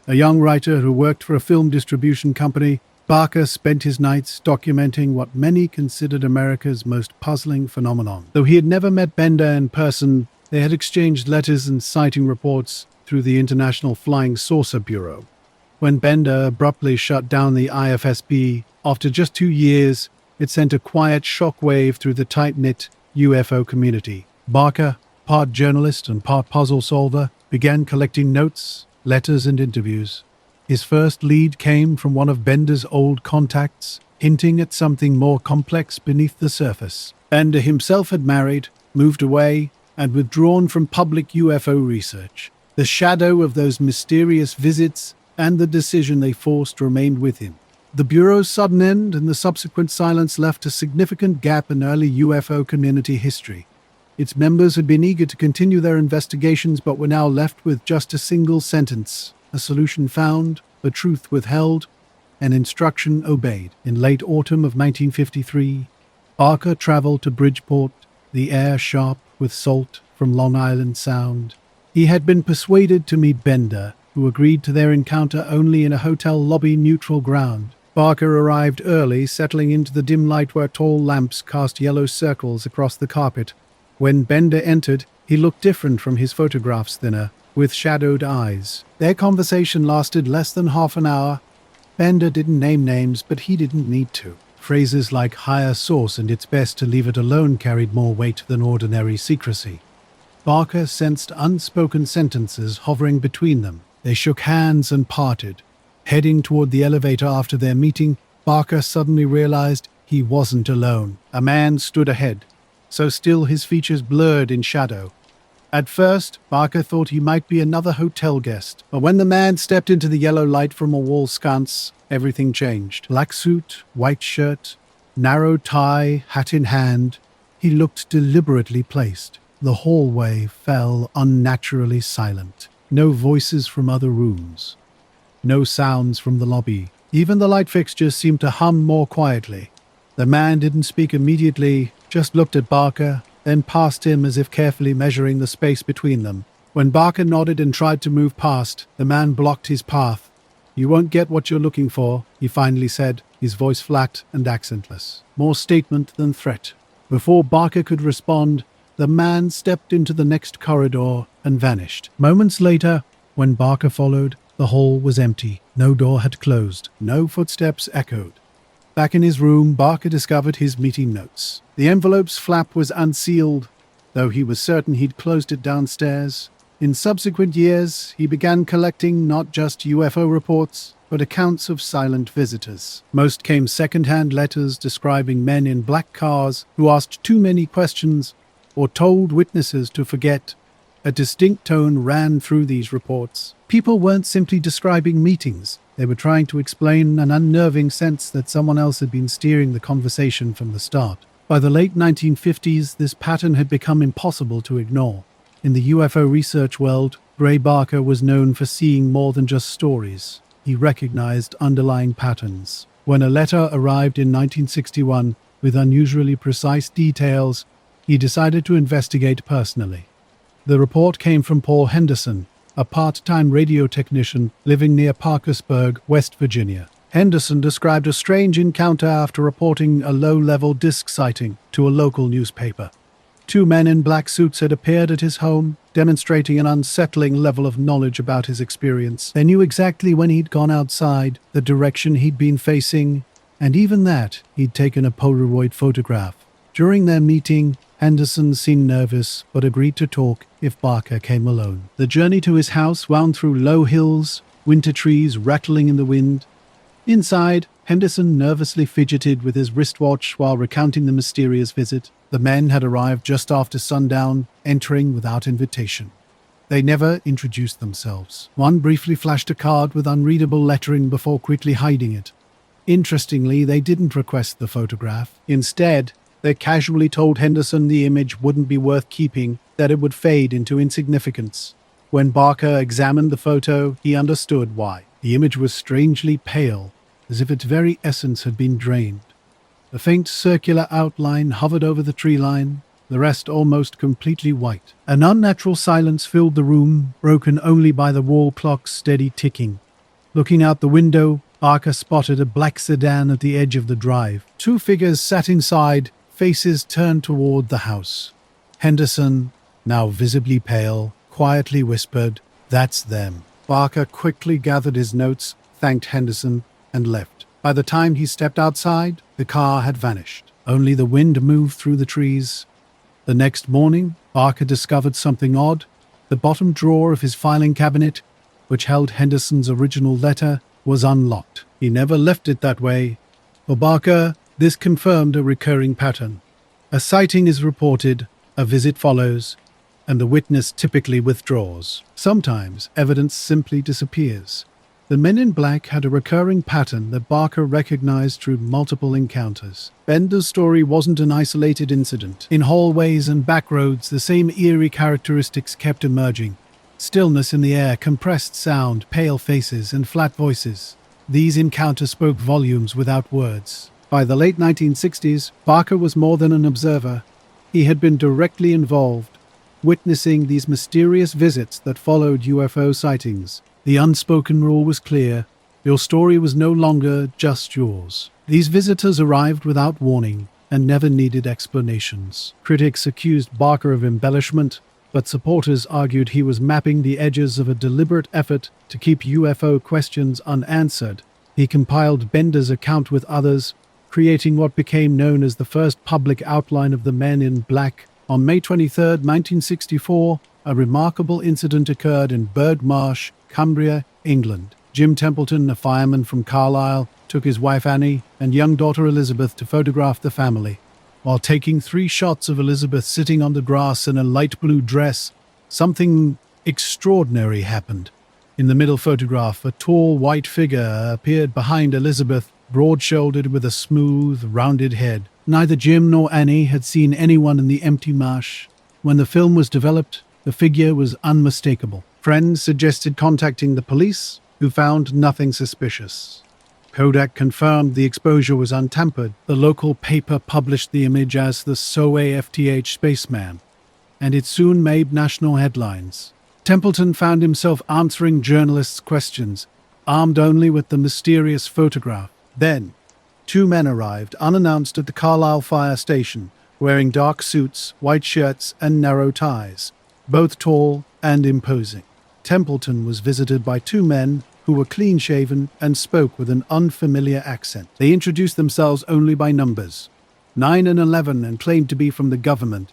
S1: A young writer who worked for a film distribution company, Barker spent his nights documenting what many considered America's most puzzling phenomenon. Though he had never met Bender in person, they had exchanged letters and sighting reports through the International Flying Saucer Bureau. When Bender abruptly shut down the IFSB after just 2 years, it sent a quiet shockwave through the tight-knit UFO community. Barker, part journalist and part puzzle solver, began collecting notes, letters, and interviews. His first lead came from one of Bender's old contacts, hinting at something more complex beneath the surface. Bender himself had married, moved away, and withdrawn from public UFO research. The shadow of those mysterious visits and the decision they forced remained with him. The Bureau's sudden end and the subsequent silence left a significant gap in early UFO community history. Its members had been eager to continue their investigations but were now left with just a single sentence: a solution found, a truth withheld, an instruction obeyed. In late autumn of 1953, Barker traveled to Bridgeport, the air sharp with salt from Long Island Sound. He had been persuaded to meet Bender, who agreed to their encounter only in a hotel lobby neutral ground. Barker arrived early, settling into the dim light where tall lamps cast yellow circles across the carpet. When Bender entered, he looked different from his photographs, thinner, with shadowed eyes. Their conversation lasted less than half an hour. Bender didn't name names, but he didn't need to. Phrases like higher source and it's best to leave it alone carried more weight than ordinary secrecy. Barker sensed unspoken sentences hovering between them. They shook hands and parted. Heading toward the elevator after their meeting, Barker suddenly realized he wasn't alone. A man stood ahead, so still his features blurred in shadow. At first, Barker thought he might be another hotel guest, but when the man stepped into the yellow light from a wall sconce, everything changed. Black suit, white shirt, narrow tie, hat in hand, he looked deliberately placed. The hallway fell unnaturally silent. No voices from other rooms. No sounds from the lobby. Even the light fixtures seemed to hum more quietly. The man didn't speak immediately, just looked at Barker, then past him as if carefully measuring the space between them. When Barker nodded and tried to move past, the man blocked his path. "You won't get what you're looking for," he finally said, his voice flat and accentless. More statement than threat. Before Barker could respond, the man stepped into the next corridor and vanished. Moments later, when Barker followed, the hall was empty. No door had closed. No footsteps echoed. Back in his room, Barker discovered his meeting notes. The envelope's flap was unsealed, though he was certain he'd closed it downstairs. In subsequent years, he began collecting not just UFO reports, but accounts of silent visitors. Most came second-hand letters describing men in black cars who asked too many questions or told witnesses to forget. A distinct tone ran through these reports. People weren't simply describing meetings. They were trying to explain an unnerving sense that someone else had been steering the conversation from the start. By the late 1950s, this pattern had become impossible to ignore. In the UFO research world, Gray Barker was known for seeing more than just stories. He recognized underlying patterns. When a letter arrived in 1961 with unusually precise details, he decided to investigate personally. The report came from Paul Henderson, a part-time radio technician living near Parkersburg, West Virginia. Henderson described a strange encounter after reporting a low-level disc sighting to a local newspaper. Two men in black suits had appeared at his home, demonstrating an unsettling level of knowledge about his experience. They knew exactly when he'd gone outside, the direction he'd been facing, and even that, he'd taken a Polaroid photograph. During their meeting, Henderson seemed nervous, but agreed to talk if Barker came alone. The journey to his house wound through low hills, winter trees rattling in the wind. Inside, Henderson nervously fidgeted with his wristwatch while recounting the mysterious visit. The men had arrived just after sundown, entering without invitation. They never introduced themselves. One briefly flashed a card with unreadable lettering before quickly hiding it. Interestingly, they didn't request the photograph. Instead, they casually told Henderson the image wouldn't be worth keeping, that it would fade into insignificance. When Barker examined the photo, he understood why. The image was strangely pale, as if its very essence had been drained. A faint circular outline hovered over the tree line, the rest almost completely white. An unnatural silence filled the room, broken only by the wall clock's steady ticking. Looking out the window, Barker spotted a black sedan at the edge of the drive. Two figures sat inside, faces turned toward the house. Henderson, now visibly pale, quietly whispered, "That's them." Barker quickly gathered his notes, thanked Henderson, and left. By the time he stepped outside, the car had vanished. Only the wind moved through the trees. The next morning, Barker discovered something odd. The bottom drawer of his filing cabinet, which held Henderson's original letter, was unlocked. He never left it that way. For Barker, this confirmed a recurring pattern. A sighting is reported, a visit follows, and the witness typically withdraws. Sometimes evidence simply disappears. The Men in Black had a recurring pattern that Barker recognized through multiple encounters. Bender's story wasn't an isolated incident. In hallways and back roads, the same eerie characteristics kept emerging. Stillness in the air, compressed sound, pale faces, and flat voices. These encounters spoke volumes without words. By the late 1960s, Barker was more than an observer. He had been directly involved, witnessing these mysterious visits that followed UFO sightings. The unspoken rule was clear. Your story was no longer just yours. These visitors arrived without warning and never needed explanations. Critics accused Barker of embellishment, but supporters argued he was mapping the edges of a deliberate effort to keep UFO questions unanswered. He compiled Bender's account with others, creating what became known as the first public outline of the Men in Black. On May 23, 1964, a remarkable incident occurred in Burgh Marsh, Cumbria, England. Jim Templeton, a fireman from Carlisle, took his wife Annie and young daughter Elizabeth to photograph the family. While taking 3 shots of Elizabeth sitting on the grass in a light blue dress, something extraordinary happened. In the middle photograph, a tall white figure appeared behind Elizabeth, broad-shouldered with a smooth, rounded head. Neither Jim nor Annie had seen anyone in the empty marsh. When the film was developed, the figure was unmistakable. Friends suggested contacting the police, who found nothing suspicious. Kodak confirmed the exposure was untampered. The local paper published the image as the SOAFTH spaceman, and it soon made national headlines. Templeton found himself answering journalists' questions, armed only with the mysterious photograph. Then, 2 men arrived unannounced at the Carlisle fire station, wearing dark suits, white shirts, and narrow ties, both tall and imposing. Templeton was visited by 2 men who were clean-shaven and spoke with an unfamiliar accent. They introduced themselves only by numbers, 9 and 11, and claimed to be from the government,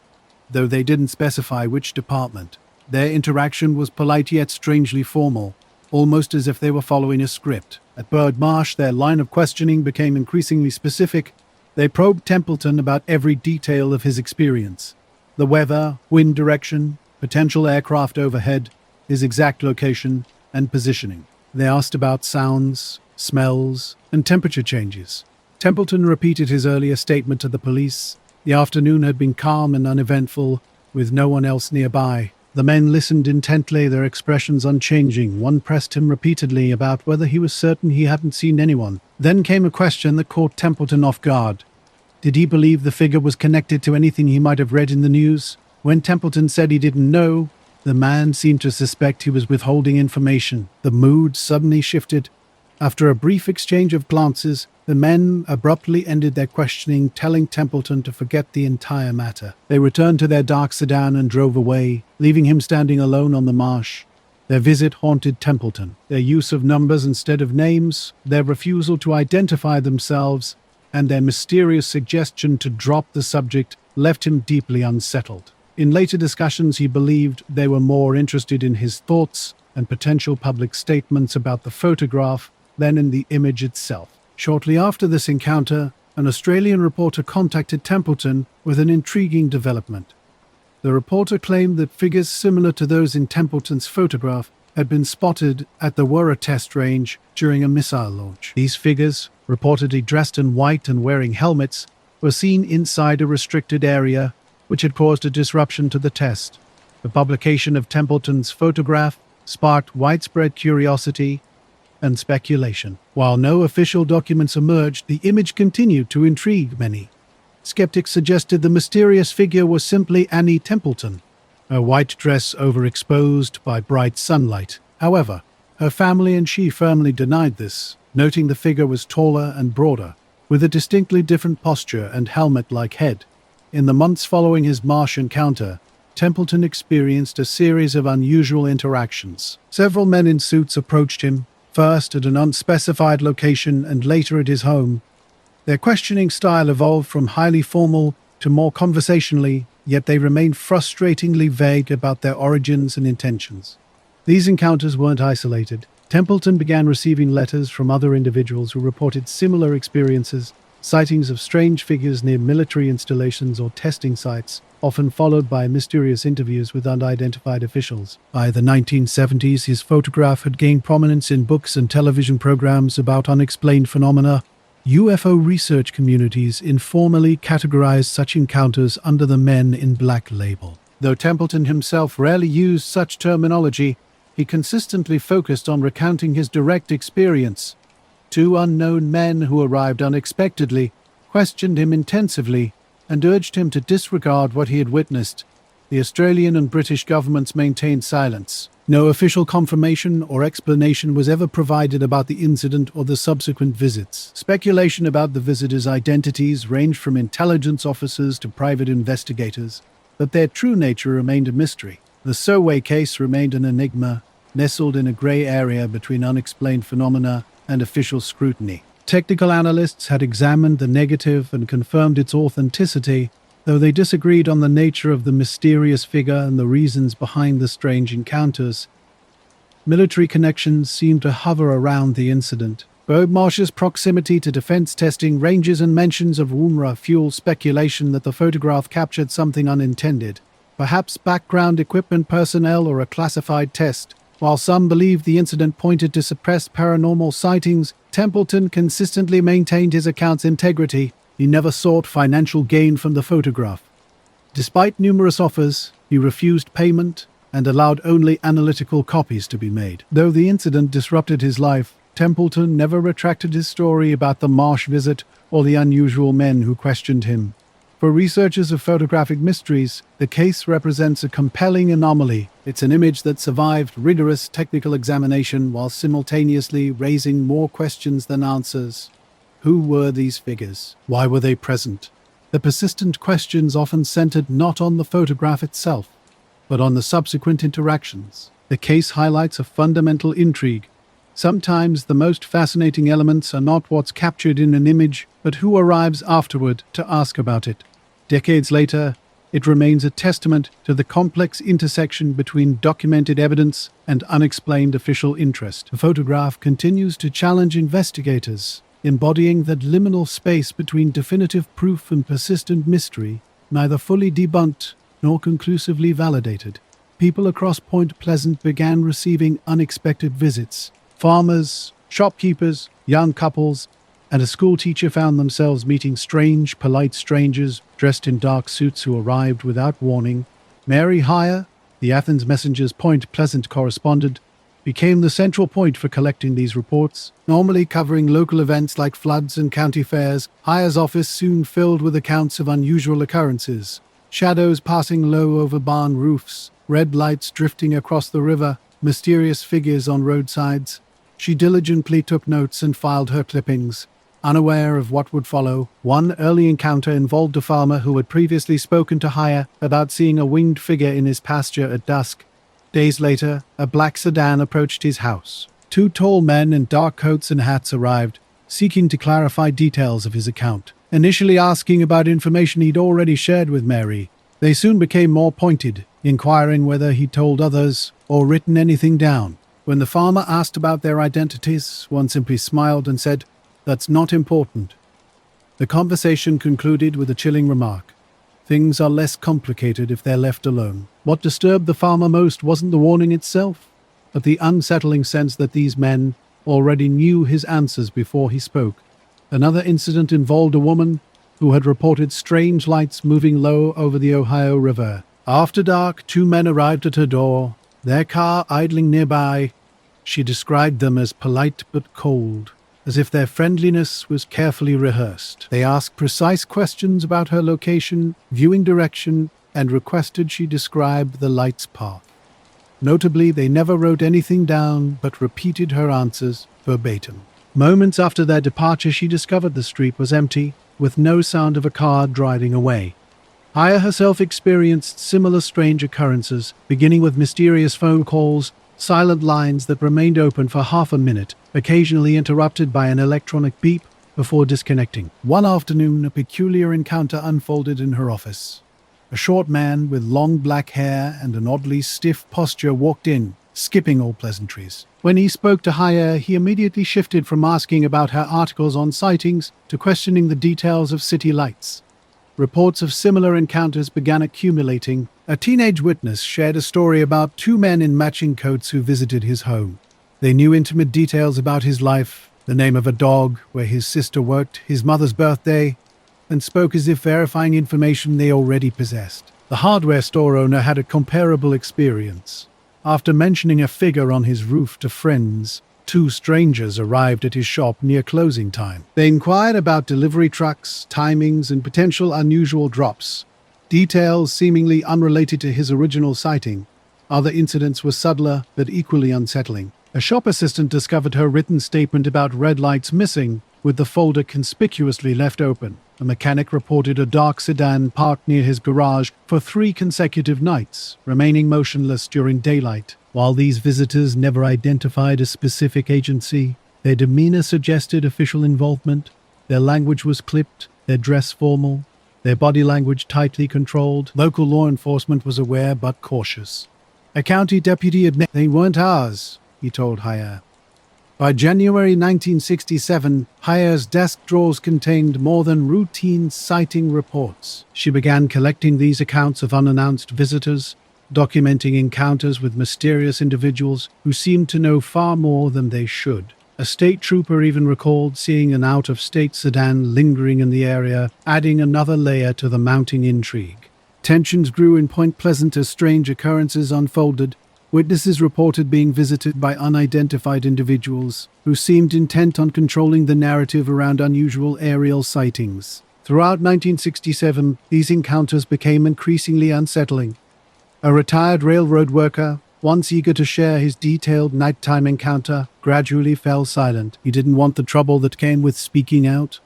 S1: though they didn't specify which department. Their interaction was polite yet strangely formal, almost as if they were following a script. At Burgh Marsh, their line of questioning became increasingly specific. They probed Templeton about every detail of his experience: the weather, wind direction, potential aircraft overhead, his exact location, and positioning. They asked about sounds, smells, and temperature changes. Templeton repeated his earlier statement to the police. The afternoon had been calm and uneventful, with no one else nearby. The men listened intently, their expressions unchanging. One pressed him repeatedly about whether he was certain he hadn't seen anyone. Then came a question that caught Templeton off guard. Did he believe the figure was connected to anything he might have read in the news? When Templeton said he didn't know, the man seemed to suspect he was withholding information. The mood suddenly shifted. After a brief exchange of glances, the men abruptly ended their questioning, telling Templeton to forget the entire matter. They returned to their dark sedan and drove away, leaving him standing alone on the marsh. Their visit haunted Templeton. Their use of numbers instead of names, their refusal to identify themselves, and their mysterious suggestion to drop the subject left him deeply unsettled. In later discussions, he believed they were more interested in his thoughts and potential public statements about the photograph than in the image itself. Shortly after this encounter, an Australian reporter contacted Templeton with an intriguing development. The reporter claimed that figures similar to those in Templeton's photograph had been spotted at the Wurra test range during a missile launch. These figures, reportedly dressed in white and wearing helmets, were seen inside a restricted area, which had caused a disruption to the test. The publication of Templeton's photograph sparked widespread curiosity and speculation. While no official documents emerged, the image continued to intrigue many. Skeptics suggested the mysterious figure was simply Annie Templeton, her white dress overexposed by bright sunlight. However, her family and she firmly denied this, noting the figure was taller and broader, with a distinctly different posture and helmet-like head. In the months following his marsh encounter, Templeton experienced a series of unusual interactions. Several men in suits approached him, first at an unspecified location and later at his home. Their questioning style evolved from highly formal to more conversationally, yet they remained frustratingly vague about their origins and intentions. These encounters weren't isolated. Templeton began receiving letters from other individuals who reported similar experiences, sightings of strange figures near military installations or testing sites, often followed by mysterious interviews with unidentified officials. By the 1970s, his photograph had gained prominence in books and television programs about unexplained phenomena. UFO research communities informally categorized such encounters under the Men in Black label. Though Templeton himself rarely used such terminology, he consistently focused on recounting his direct experience. Two unknown men who arrived unexpectedly questioned him intensively and urged him to disregard what he had witnessed. The Australian and British governments maintained silence. No official confirmation or explanation was ever provided about the incident or the subsequent visits. Speculation about the visitors' identities ranged from intelligence officers to private investigators, but their true nature remained a mystery. The Soway case remained an enigma, nestled in a grey area between unexplained phenomena and official scrutiny. Technical analysts had examined the negative and confirmed its authenticity, though they disagreed on the nature of the mysterious figure and the reasons behind the strange encounters. Military connections seemed to hover around the incident. Beaumarch's proximity to defense testing ranges and mentions of UMRA fuel speculation that the photograph captured something unintended, perhaps background equipment personnel or a classified test. While some believed the incident pointed to suppressed paranormal sightings, Templeton consistently maintained his account's integrity. He never sought financial gain from the photograph. Despite numerous offers, he refused payment and allowed only analytical copies to be made. Though the incident disrupted his life, Templeton never retracted his story about the Marsh visit or the unusual men who questioned him. For researchers of photographic mysteries, the case represents a compelling anomaly. It's an image that survived rigorous technical examination while simultaneously raising more questions than answers. Who were these figures? Why were they present? The persistent questions often centered not on the photograph itself, but on the subsequent interactions. The case highlights a fundamental intrigue. Sometimes the most fascinating elements are not what's captured in an image, but who arrives afterward to ask about it. Decades later, it remains a testament to the complex intersection between documented evidence and unexplained official interest. The photograph continues to challenge investigators, embodying that liminal space between definitive proof and persistent mystery, neither fully debunked nor conclusively validated. People across Point Pleasant began receiving unexpected visits. Farmers, shopkeepers, young couples, and a schoolteacher found themselves meeting strange, polite strangers dressed in dark suits who arrived without warning. Mary Heyer, the Athens Messenger's Point Pleasant correspondent, became the central point for collecting these reports. Normally covering local events like floods and county fairs, Heyer's office soon filled with accounts of unusual occurrences. Shadows passing low over barn roofs, red lights drifting across the river, mysterious figures on roadsides. She diligently took notes and filed her clippings. Unaware of what would follow, one early encounter involved a farmer who had previously spoken to Heyer about seeing a winged figure in his pasture at dusk. Days later, a black sedan approached his house. Two tall men in dark coats and hats arrived, seeking to clarify details of his account. Initially asking about information he'd already shared with Mary, they soon became more pointed, inquiring whether he'd told others or written anything down. When the farmer asked about their identities, one simply smiled and said, "That's not important." The conversation concluded with a chilling remark. Things are less complicated if they're left alone. What disturbed the farmer most wasn't the warning itself, but the unsettling sense that these men already knew his answers before he spoke. Another incident involved a woman who had reported strange lights moving low over the Ohio River. After dark, two men arrived at her door, their car idling nearby. She described them as polite but cold, as if their friendliness was carefully rehearsed. They asked precise questions about her location, viewing direction, and requested she describe the light's path. Notably, they never wrote anything down but repeated her answers verbatim. Moments after their departure, she discovered the street was empty, with no sound of a car driving away. Heyer herself experienced similar strange occurrences, beginning with mysterious phone calls, silent lines that remained open for half a minute, occasionally interrupted by an electronic beep before disconnecting. One afternoon, a peculiar encounter unfolded in her office. A short man with long black hair and an oddly stiff posture walked in, skipping all pleasantries. When he spoke to Haya, he immediately shifted from asking about her articles on sightings to questioning the details of city lights. Reports of similar encounters began accumulating. A teenage witness shared a story about two men in matching coats who visited his home. They knew intimate details about his life, the name of a dog, where his sister worked, his mother's birthday, and spoke as if verifying information they already possessed. The hardware store owner had a comparable experience. After mentioning a figure on his roof to friends, two strangers arrived at his shop near closing time. They inquired about delivery trucks, timings, and potential unusual drops. Details seemingly unrelated to his original sighting. Other incidents were subtler but equally unsettling. A shop assistant discovered her written statement about red lights missing, with the folder conspicuously left open. A mechanic reported a dark sedan parked near his garage for 3 consecutive nights, remaining motionless during daylight. While these visitors never identified a specific agency, their demeanor suggested official involvement. Their language was clipped, their dress formal, their body language tightly controlled. Local law enforcement was aware but cautious. A county deputy admitted they weren't ours, he told Haya. By January 1967, Haya's desk drawers contained more than routine sighting reports. She began collecting these accounts of unannounced visitors, documenting encounters with mysterious individuals who seemed to know far more than they should. A state trooper even recalled seeing an out-of-state sedan lingering in the area, adding another layer to the mounting intrigue. Tensions grew in Point Pleasant as strange occurrences unfolded. Witnesses reported being visited by unidentified individuals who seemed intent on controlling the narrative around unusual aerial sightings. Throughout 1967, these encounters became increasingly unsettling. A retired railroad worker, once eager to share his detailed nighttime encounter, gradually fell silent. He didn't want the trouble that came with speaking out.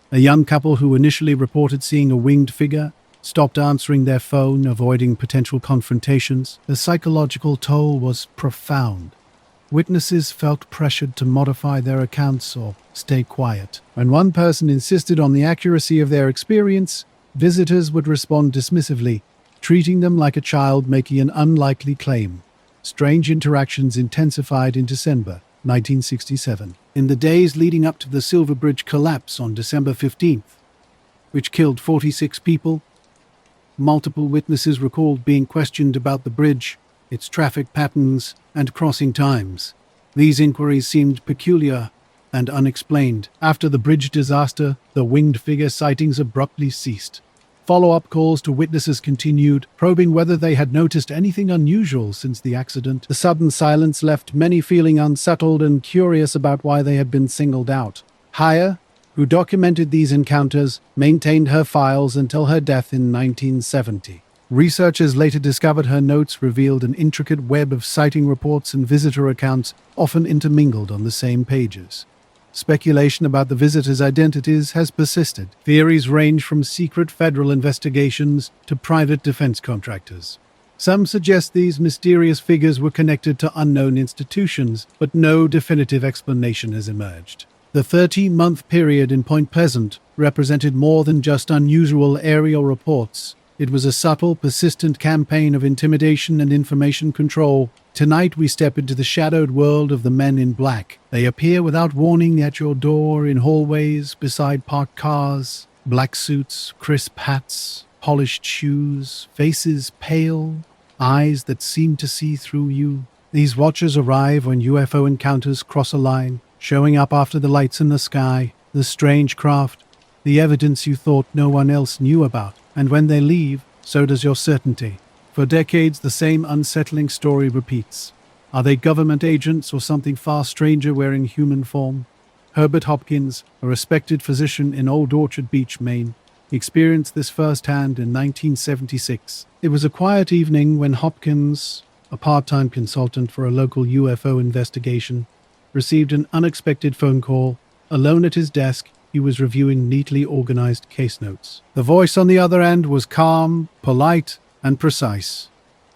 S1: A young couple who initially reported seeing a winged figure stopped answering their phone, avoiding potential confrontations. The psychological toll was profound. Witnesses felt pressured to modify their accounts or stay quiet. When one person insisted on the accuracy of their experience, visitors would respond dismissively, treating them like a child making an unlikely claim. Strange interactions intensified in December 1967. In the days leading up to the Silver Bridge collapse on December 15th, which killed 46 people, multiple witnesses recalled being questioned about the bridge, its traffic patterns, and crossing times. These inquiries seemed peculiar and unexplained. After the bridge disaster, the winged figure sightings abruptly ceased. Follow-up calls to witnesses continued, probing whether they had noticed anything unusual since the accident. The sudden silence left many feeling unsettled and curious about why they had been singled out. Haya, who documented these encounters, maintained her files until her death in 1970. Researchers later discovered her notes revealed an intricate web of sighting reports and visitor accounts, often intermingled on the same pages. Speculation about the visitors' identities has persisted. Theories range from secret federal investigations to private defense contractors. Some suggest these mysterious figures were connected to unknown institutions, but no definitive explanation has emerged. The 13-month period in Point Pleasant represented more than just unusual aerial reports. It was a subtle, persistent campaign of intimidation and information control. Tonight we step into the shadowed world of the men in black. They appear without warning at your door, in hallways, beside parked cars. Black suits, crisp hats, polished shoes, faces pale, eyes that seem to see through you. These watchers arrive when UFO encounters cross a line, showing up after the lights in the sky, the strange craft, the evidence you thought no one else knew about. And when they leave, so does your certainty. For decades, the same unsettling story repeats. Are they government agents or something far stranger wearing human form? Herbert Hopkins, a respected physician in Old Orchard Beach, Maine, experienced this firsthand in 1976. It was a quiet evening when Hopkins, a part-time consultant for a local UFO investigation, received an unexpected phone call. Alone at his desk, he was reviewing neatly organized case notes. The voice on the other end was calm, polite, and precise.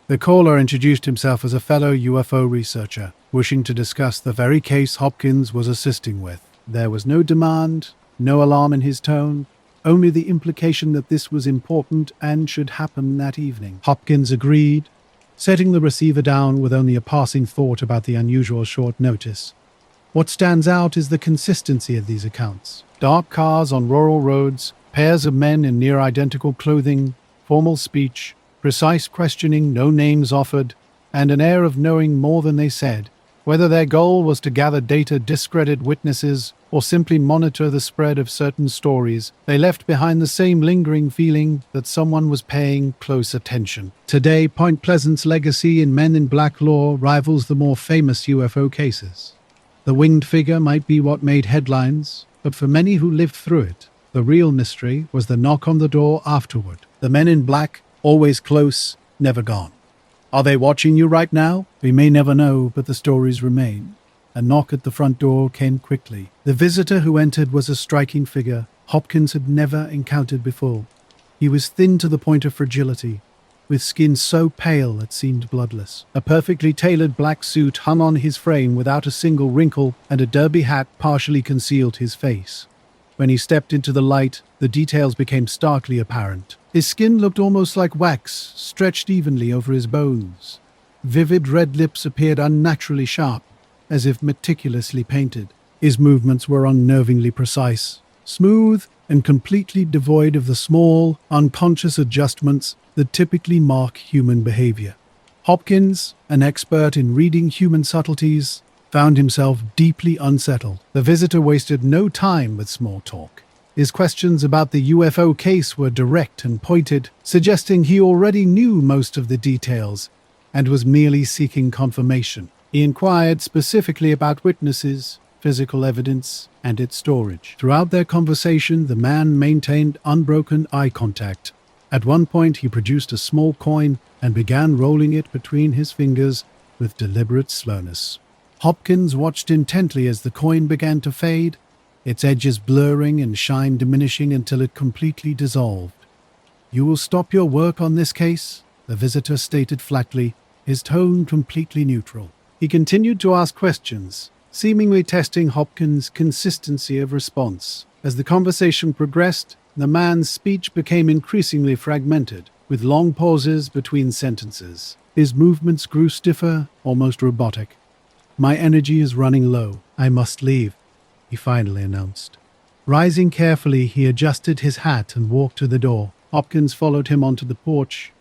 S1: The caller introduced himself as a fellow UFO researcher, wishing to discuss the very case Hopkins was assisting with. There was no demand, no alarm in his tone, only the implication that this was important and should happen that evening. Hopkins agreed, setting the receiver down with only a passing thought about the unusual short notice. What stands out is the consistency of these accounts. Dark cars on rural roads, pairs of men in near-identical clothing, formal speech, precise questioning, no names offered, and an air of knowing more than they said. Whether their goal was to gather data, discredit witnesses, or simply monitor the spread of certain stories, they left behind the same lingering feeling that someone was paying close attention. Today, Point Pleasant's legacy in Men in Black lore rivals the more famous UFO cases. The winged figure might be what made headlines, but for many who lived through it, the real mystery was the knock on the door afterward. The Men in Black, always close, never gone. Are they watching you right now? We may never know, but the stories remain. A knock at the front door came quickly. The visitor who entered was a striking figure Hopkins had never encountered before. He was thin to the point of fragility, with skin so pale it seemed bloodless. A perfectly tailored black suit hung on his frame without a single wrinkle, and a derby hat partially concealed his face. When he stepped into the light, the details became starkly apparent. His skin looked almost like wax, stretched evenly over his bones. Vivid red lips appeared unnaturally sharp, as if meticulously painted. His movements were unnervingly precise, smooth, and completely devoid of the small, unconscious adjustments that typically mark human behavior. Hopkins, an expert in reading human subtleties, found himself deeply unsettled. The visitor wasted no time with small talk. His questions about the UFO case were direct and pointed, suggesting he already knew most of the details and was merely seeking confirmation. He inquired specifically about witnesses, physical evidence, and its storage. Throughout their conversation, the man maintained unbroken eye contact. At one point, he produced a small coin and began rolling it between his fingers with deliberate slowness. Hopkins watched intently as the coin began to fade, its edges blurring and shine diminishing until it completely dissolved. "You will stop your work on this case?" the visitor stated flatly, his tone completely neutral. He continued to ask questions, seemingly testing Hopkins' consistency of response. As the conversation progressed, the man's speech became increasingly fragmented, with long pauses between sentences. His movements grew stiffer, almost robotic. "My energy is running low. I must leave," he finally announced. Rising carefully, he adjusted his hat and walked to the door. Hopkins followed him onto the porch,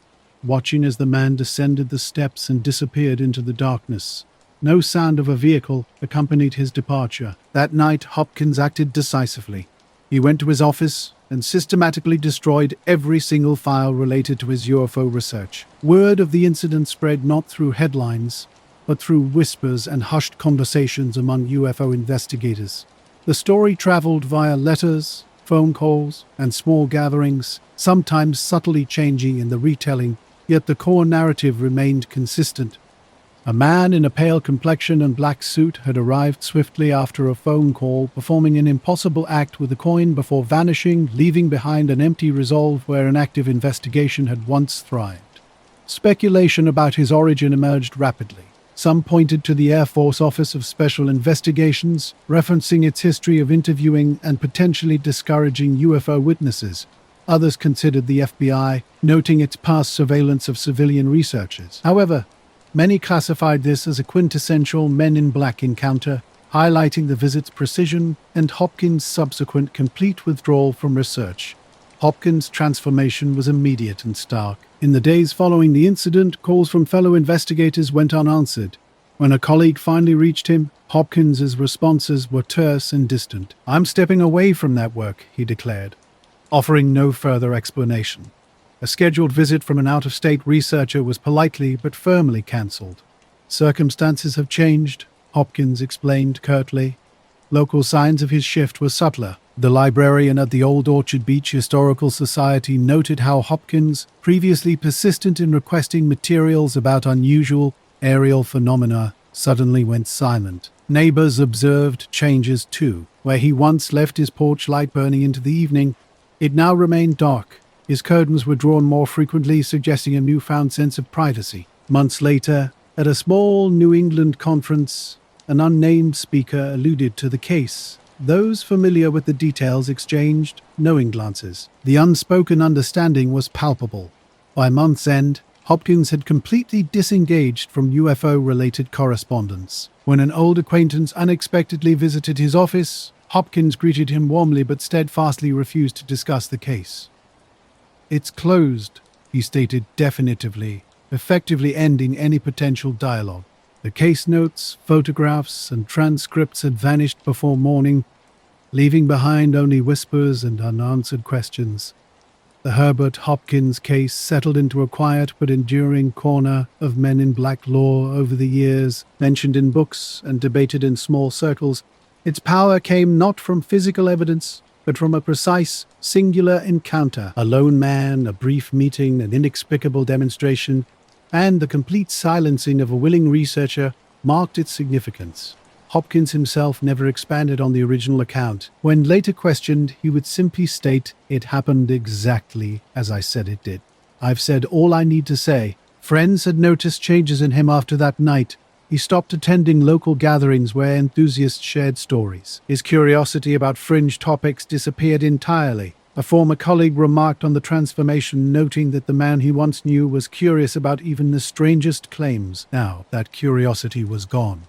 S1: watching as the man descended the steps and disappeared into the darkness. No sound of a vehicle accompanied his departure. That night, Hopkins acted decisively. He went to his office and systematically destroyed every single file related to his UFO research. Word of the incident spread not through headlines, but through whispers and hushed conversations among UFO investigators. The story traveled via letters, phone calls, and small gatherings, sometimes subtly changing in the retelling, yet the core narrative remained consistent. A man in a pale complexion and black suit had arrived swiftly after a phone call, performing an impossible act with the coin before vanishing, leaving behind an empty resolve where an active investigation had once thrived. Speculation about his origin emerged rapidly. Some pointed to the Air Force Office of Special Investigations, referencing its history of interviewing and potentially discouraging UFO witnesses. Others considered the FBI, noting its past surveillance of civilian researchers. However, many classified this as a quintessential Men in Black encounter, highlighting the visit's precision and Hopkins' subsequent complete withdrawal from research. Hopkins' transformation was immediate and stark. In the days following the incident, calls from fellow investigators went unanswered. When a colleague finally reached him, Hopkins' responses were terse and distant. "I'm stepping away from that work," he declared, offering no further explanation. A scheduled visit from an out-of-state researcher was politely but firmly cancelled. "Circumstances have changed," Hopkins explained curtly. Local signs of his shift were subtler. The librarian at the Old Orchard Beach Historical Society noted how Hopkins, previously persistent in requesting materials about unusual aerial phenomena, suddenly went silent. Neighbors observed changes too. Where he once left his porch light burning into the evening, it now remained dark. His curtains were drawn more frequently, suggesting a newfound sense of privacy. Months later, at a small New England conference, an unnamed speaker alluded to the case. Those familiar with the details exchanged knowing glances. The unspoken understanding was palpable. By month's end, Hopkins had completely disengaged from UFO-related correspondence. When an old acquaintance unexpectedly visited his office, Hopkins greeted him warmly but steadfastly refused to discuss the case. "It's closed," he stated definitively, effectively ending any potential dialogue. The case notes, photographs, and transcripts had vanished before morning, leaving behind only whispers and unanswered questions. The Herbert Hopkins case settled into a quiet but enduring corner of Men in Black lore over the years, mentioned in books and debated in small circles. Its power came not from physical evidence, but from a precise, singular encounter, a lone man, a brief meeting, an inexplicable demonstration, and the complete silencing of a willing researcher marked its significance. Hopkins himself never expanded on the original account. When later questioned, he would simply state, "It happened exactly as I said it did. I've said all I need to say." Friends had noticed changes in him after that night. He stopped attending local gatherings where enthusiasts shared stories. His curiosity about fringe topics disappeared entirely. A former colleague remarked on the transformation, noting that the man he once knew was curious about even the strangest claims. Now, that curiosity was gone.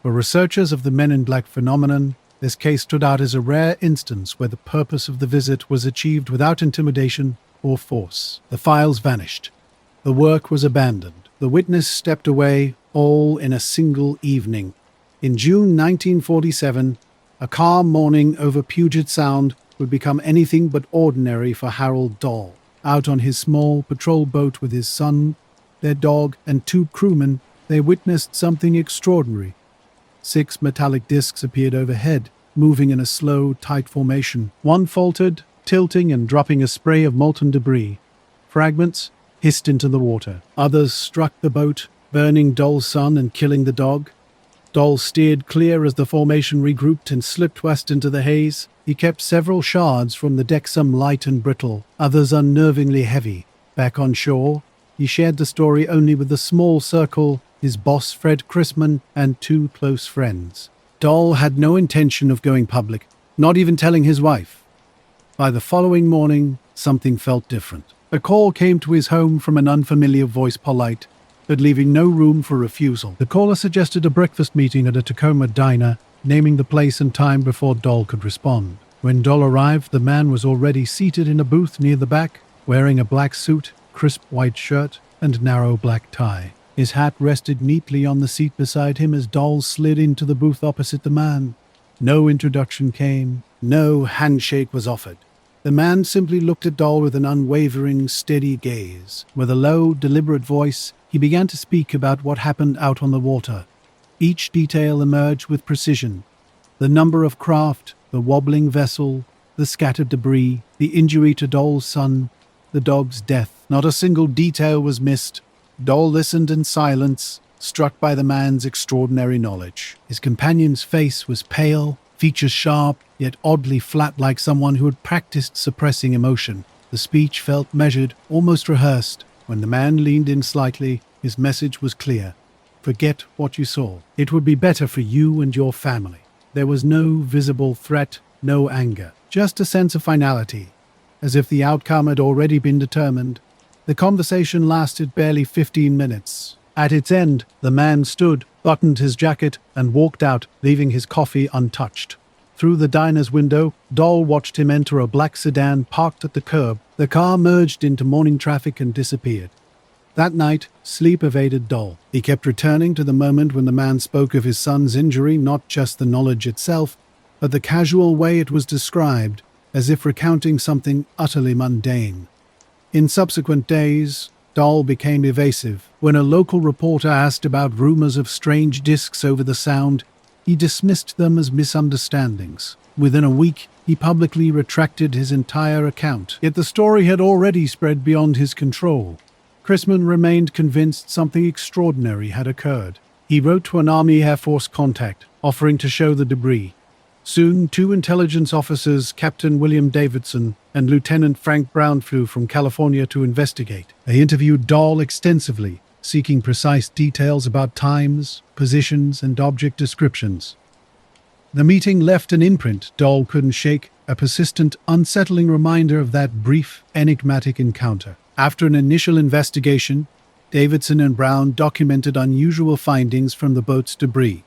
S1: For researchers of the Men in Black phenomenon, this case stood out as a rare instance where the purpose of the visit was achieved without intimidation or force. The files vanished. The work was abandoned. The witness stepped away, all in a single evening. In June 1947, a calm morning over Puget Sound would become anything but ordinary for Harold Dahl. Out on his small patrol boat with his son, their dog, and 2 crewmen, they witnessed something extraordinary. 6 metallic discs appeared overhead, moving in a slow, tight formation. One faltered, tilting and dropping a spray of molten debris. Fragments hissed into the water. Others struck the boat, burning Dahl's son and killing the dog. Dahl steered clear as the formation regrouped and slipped west into the haze. He kept several shards from the deck, some light and brittle, others unnervingly heavy. Back on shore, he shared the story only with a small circle, his boss Fred Chrisman, and 2 close friends. Dahl had no intention of going public, not even telling his wife. By the following morning, something felt different. A call came to his home from an unfamiliar voice, polite, but leaving no room for refusal. The caller suggested a breakfast meeting at a Tacoma diner, naming the place and time before Dahl could respond. When Dahl arrived, the man was already seated in a booth near the back, wearing a black suit, crisp white shirt, and narrow black tie. His hat rested neatly on the seat beside him as Dahl slid into the booth opposite the man. No introduction came, no handshake was offered. The man simply looked at Dahl with an unwavering, steady gaze. With a low, deliberate voice, he began to speak about what happened out on the water. Each detail emerged with precision. The number of craft, the wobbling vessel, the scattered debris, the injury to Dahl's son, the dog's death. Not a single detail was missed. Dahl listened in silence, struck by the man's extraordinary knowledge. His companion's face was pale, features sharp, yet oddly flat, like someone who had practiced suppressing emotion. The speech felt measured, almost rehearsed. When the man leaned in slightly, his message was clear. Forget what you saw. It would be better for you and your family. There was no visible threat, no anger, just a sense of finality, as if the outcome had already been determined. The conversation lasted barely 15 minutes. At its end, the man stood, buttoned his jacket, and walked out, leaving his coffee untouched. Through the diner's window, Dahl watched him enter a black sedan parked at the curb. The car merged into morning traffic and disappeared. That night, sleep evaded Dahl. He kept returning to the moment when the man spoke of his son's injury, not just the knowledge itself, but the casual way it was described, as if recounting something utterly mundane. In subsequent days, Dahl became evasive. When a local reporter asked about rumors of strange discs over the Sound, he dismissed them as misunderstandings. Within a week, he publicly retracted his entire account. Yet the story had already spread beyond his control. Chrisman remained convinced something extraordinary had occurred. He wrote to an Army Air Force contact, offering to show the debris. Soon, 2 intelligence officers, Captain William Davidson and Lieutenant Frank Brown, flew from California to investigate. They interviewed Dahl extensively, seeking precise details about times, positions, and object descriptions. The meeting left an imprint Dahl couldn't shake, a persistent, unsettling reminder of that brief, enigmatic encounter. After an initial investigation, Davidson and Brown documented unusual findings from the boat's debris.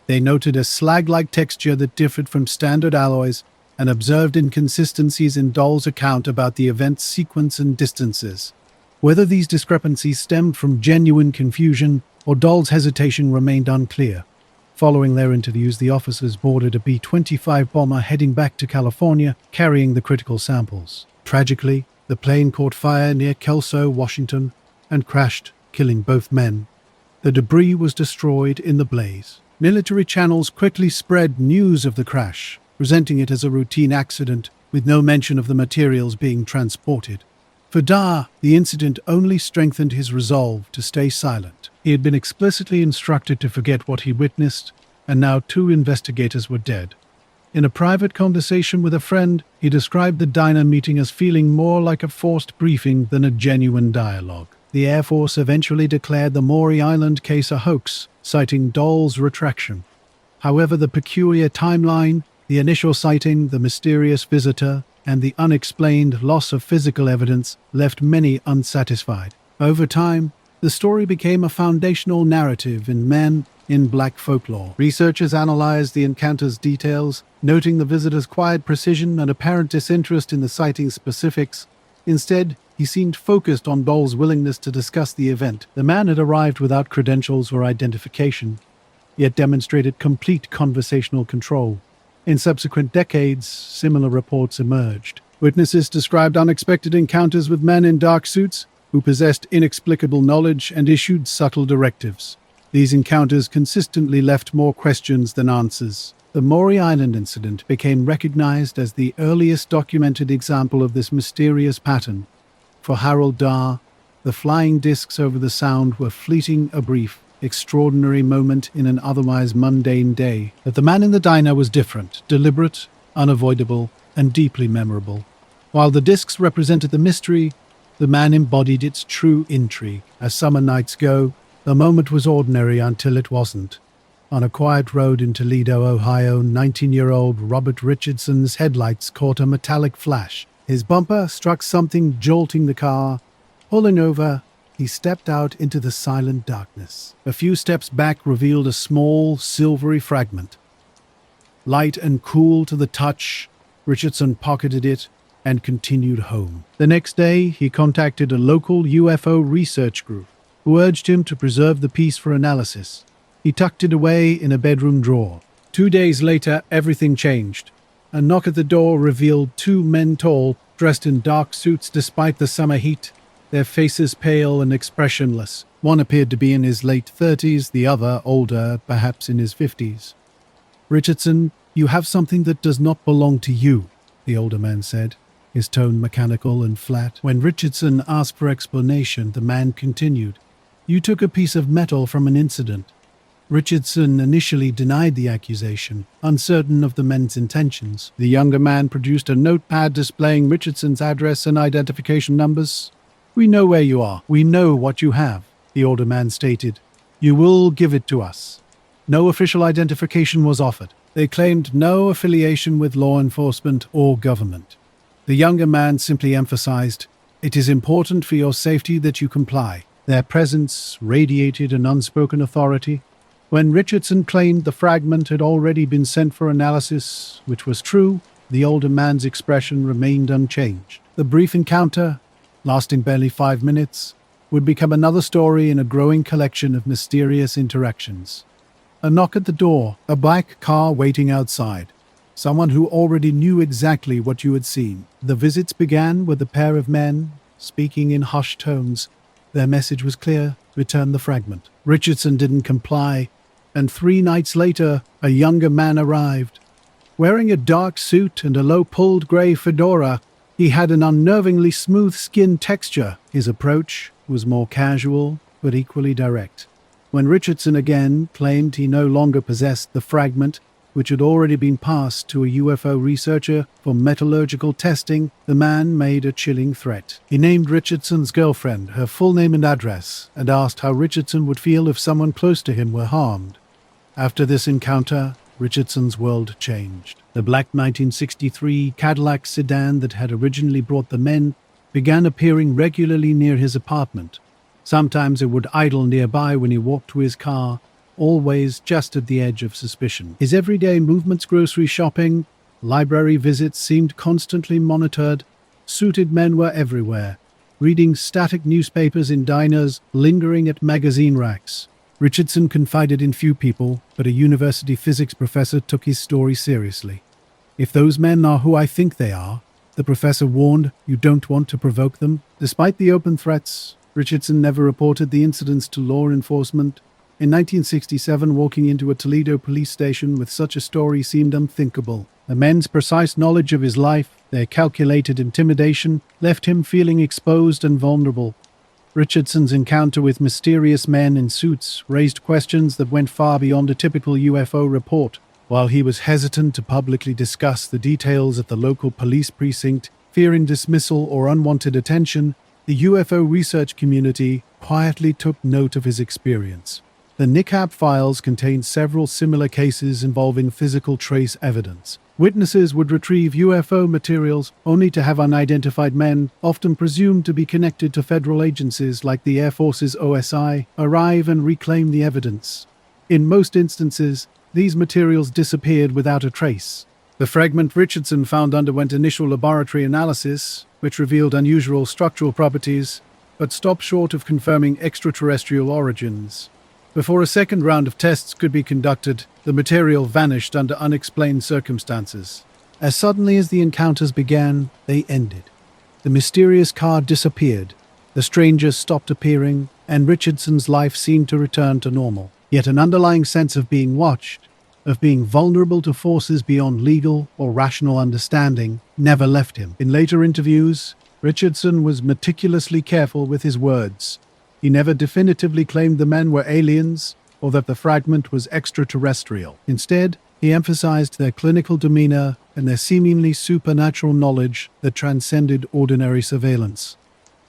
S1: They noted a slag-like texture that differed from standard alloys and observed inconsistencies in Dahl's account about the event's sequence and distances. Whether these discrepancies stemmed from genuine confusion or Dahl's hesitation remained unclear. Following their interviews, the officers boarded a B-25 bomber heading back to California, carrying the critical samples. Tragically, the plane caught fire near Kelso, Washington, and crashed, killing both men. The debris was destroyed in the blaze. Military channels quickly spread news of the crash, presenting it as a routine accident with no mention of the materials being transported. For Dahl, the incident only strengthened his resolve to stay silent. He had been explicitly instructed to forget what he witnessed, and now 2 investigators were dead. In a private conversation with a friend, he described the diner meeting as feeling more like a forced briefing than a genuine dialogue. The Air Force eventually declared the Maury Island case a hoax, citing Dahl's retraction. However, the peculiar timeline, the initial sighting, the mysterious visitor, and the unexplained loss of physical evidence left many unsatisfied. Over time, the story became a foundational narrative in Men in Black folklore. Researchers analyzed the encounter's details, noting the visitor's quiet precision and apparent disinterest in the sighting's specifics. Instead, he seemed focused on Dahl's willingness to discuss the event. The man had arrived without credentials or identification, yet demonstrated complete conversational control. In subsequent decades, similar reports emerged. Witnesses described unexpected encounters with men in dark suits who possessed inexplicable knowledge and issued subtle directives. These encounters consistently left more questions than answers. The Maury Island incident became recognized as the earliest documented example of this mysterious pattern. For Harold Dahl, the flying discs over the Sound were fleeting, a brief, extraordinary moment in an otherwise mundane day. But the man in the diner was different, deliberate, unavoidable, and deeply memorable. While the discs represented the mystery, the man embodied its true intrigue. As summer nights go, the moment was ordinary until it wasn't. On a quiet road in Toledo, Ohio, 19-year-old Robert Richardson's headlights caught a metallic flash. His bumper struck something, jolting the car. Pulling over, he stepped out into the silent darkness. A few steps back revealed a small, silvery fragment. Light and cool to the touch, Richardson pocketed it and continued home. The next day, he contacted a local UFO research group, who urged him to preserve the piece for analysis. He tucked it away in a bedroom drawer. 2 days later, everything changed. A knock at the door revealed 2 men tall, dressed in dark suits despite the summer heat, their faces pale and expressionless. One appeared to be in his late 30s, the other older, perhaps in his 50s. "Richardson, you have something that does not belong to you," the older man said, his tone mechanical and flat. When Richardson asked for explanation, the man continued, "You took a piece of metal from an incident." Richardson initially denied the accusation, uncertain of the men's intentions. The younger man produced a notepad displaying Richardson's address and identification numbers. "We know where you are. We know what you have," the older man stated. "You will give it to us." No official identification was offered. They claimed no affiliation with law enforcement or government. The younger man simply emphasized, "It is important for your safety that you comply." Their presence radiated an unspoken authority. When Richardson claimed the fragment had already been sent for analysis, which was true, the older man's expression remained unchanged. The brief encounter, lasting barely 5 minutes, would become another story in a growing collection of mysterious interactions. A knock at the door, a black car waiting outside. Someone who already knew exactly what you had seen. The visits began with a pair of men, speaking in hushed tones. Their message was clear: return the fragment. Richardson didn't comply, and 3 nights later, a younger man arrived. Wearing a dark suit and a low-pulled grey fedora, he had an unnervingly smooth skin texture. His approach was more casual, but equally direct. When Richardson again claimed he no longer possessed the fragment, which had already been passed to a UFO researcher for metallurgical testing, the man made a chilling threat. He named Richardson's girlfriend, her full name and address, and asked how Richardson would feel if someone close to him were harmed. After this encounter, Richardson's world changed. The black 1963 Cadillac sedan that had originally brought the men began appearing regularly near his apartment. Sometimes it would idle nearby when he walked to his car, always just at the edge of suspicion. His everyday movements, grocery shopping, library visits seemed constantly monitored. Suited men were everywhere, reading static newspapers in diners, lingering at magazine racks. Richardson confided in few people, but a university physics professor took his story seriously. "If those men are who I think they are," the professor warned, "you don't want to provoke them." Despite the open threats, Richardson never reported the incidents to law enforcement. In 1967, walking into a Toledo police station with such a story seemed unthinkable. The men's precise knowledge of his life, their calculated intimidation, left him feeling exposed and vulnerable. Richardson's encounter with mysterious men in suits raised questions that went far beyond a typical UFO report. While he was hesitant to publicly discuss the details at the local police precinct, fearing dismissal or unwanted attention, the UFO research community quietly took note of his experience. The NICAP files contained several similar cases involving physical trace evidence. Witnesses would retrieve UFO materials only to have unidentified men, often presumed to be connected to federal agencies like the Air Force's OSI, arrive and reclaim the evidence. In most instances, these materials disappeared without a trace. The fragment Richardson found underwent initial laboratory analysis, which revealed unusual structural properties, but stopped short of confirming extraterrestrial origins. Before a second round of tests could be conducted, the material vanished under unexplained circumstances. As suddenly as the encounters began, they ended. The mysterious car disappeared, the strangers stopped appearing, and Richardson's life seemed to return to normal. Yet an underlying sense of being watched, of being vulnerable to forces beyond legal or rational understanding, never left him. In later interviews, Richardson was meticulously careful with his words. He never definitively claimed the men were aliens or that the fragment was extraterrestrial. Instead, he emphasized their clinical demeanor and their seemingly supernatural knowledge that transcended ordinary surveillance.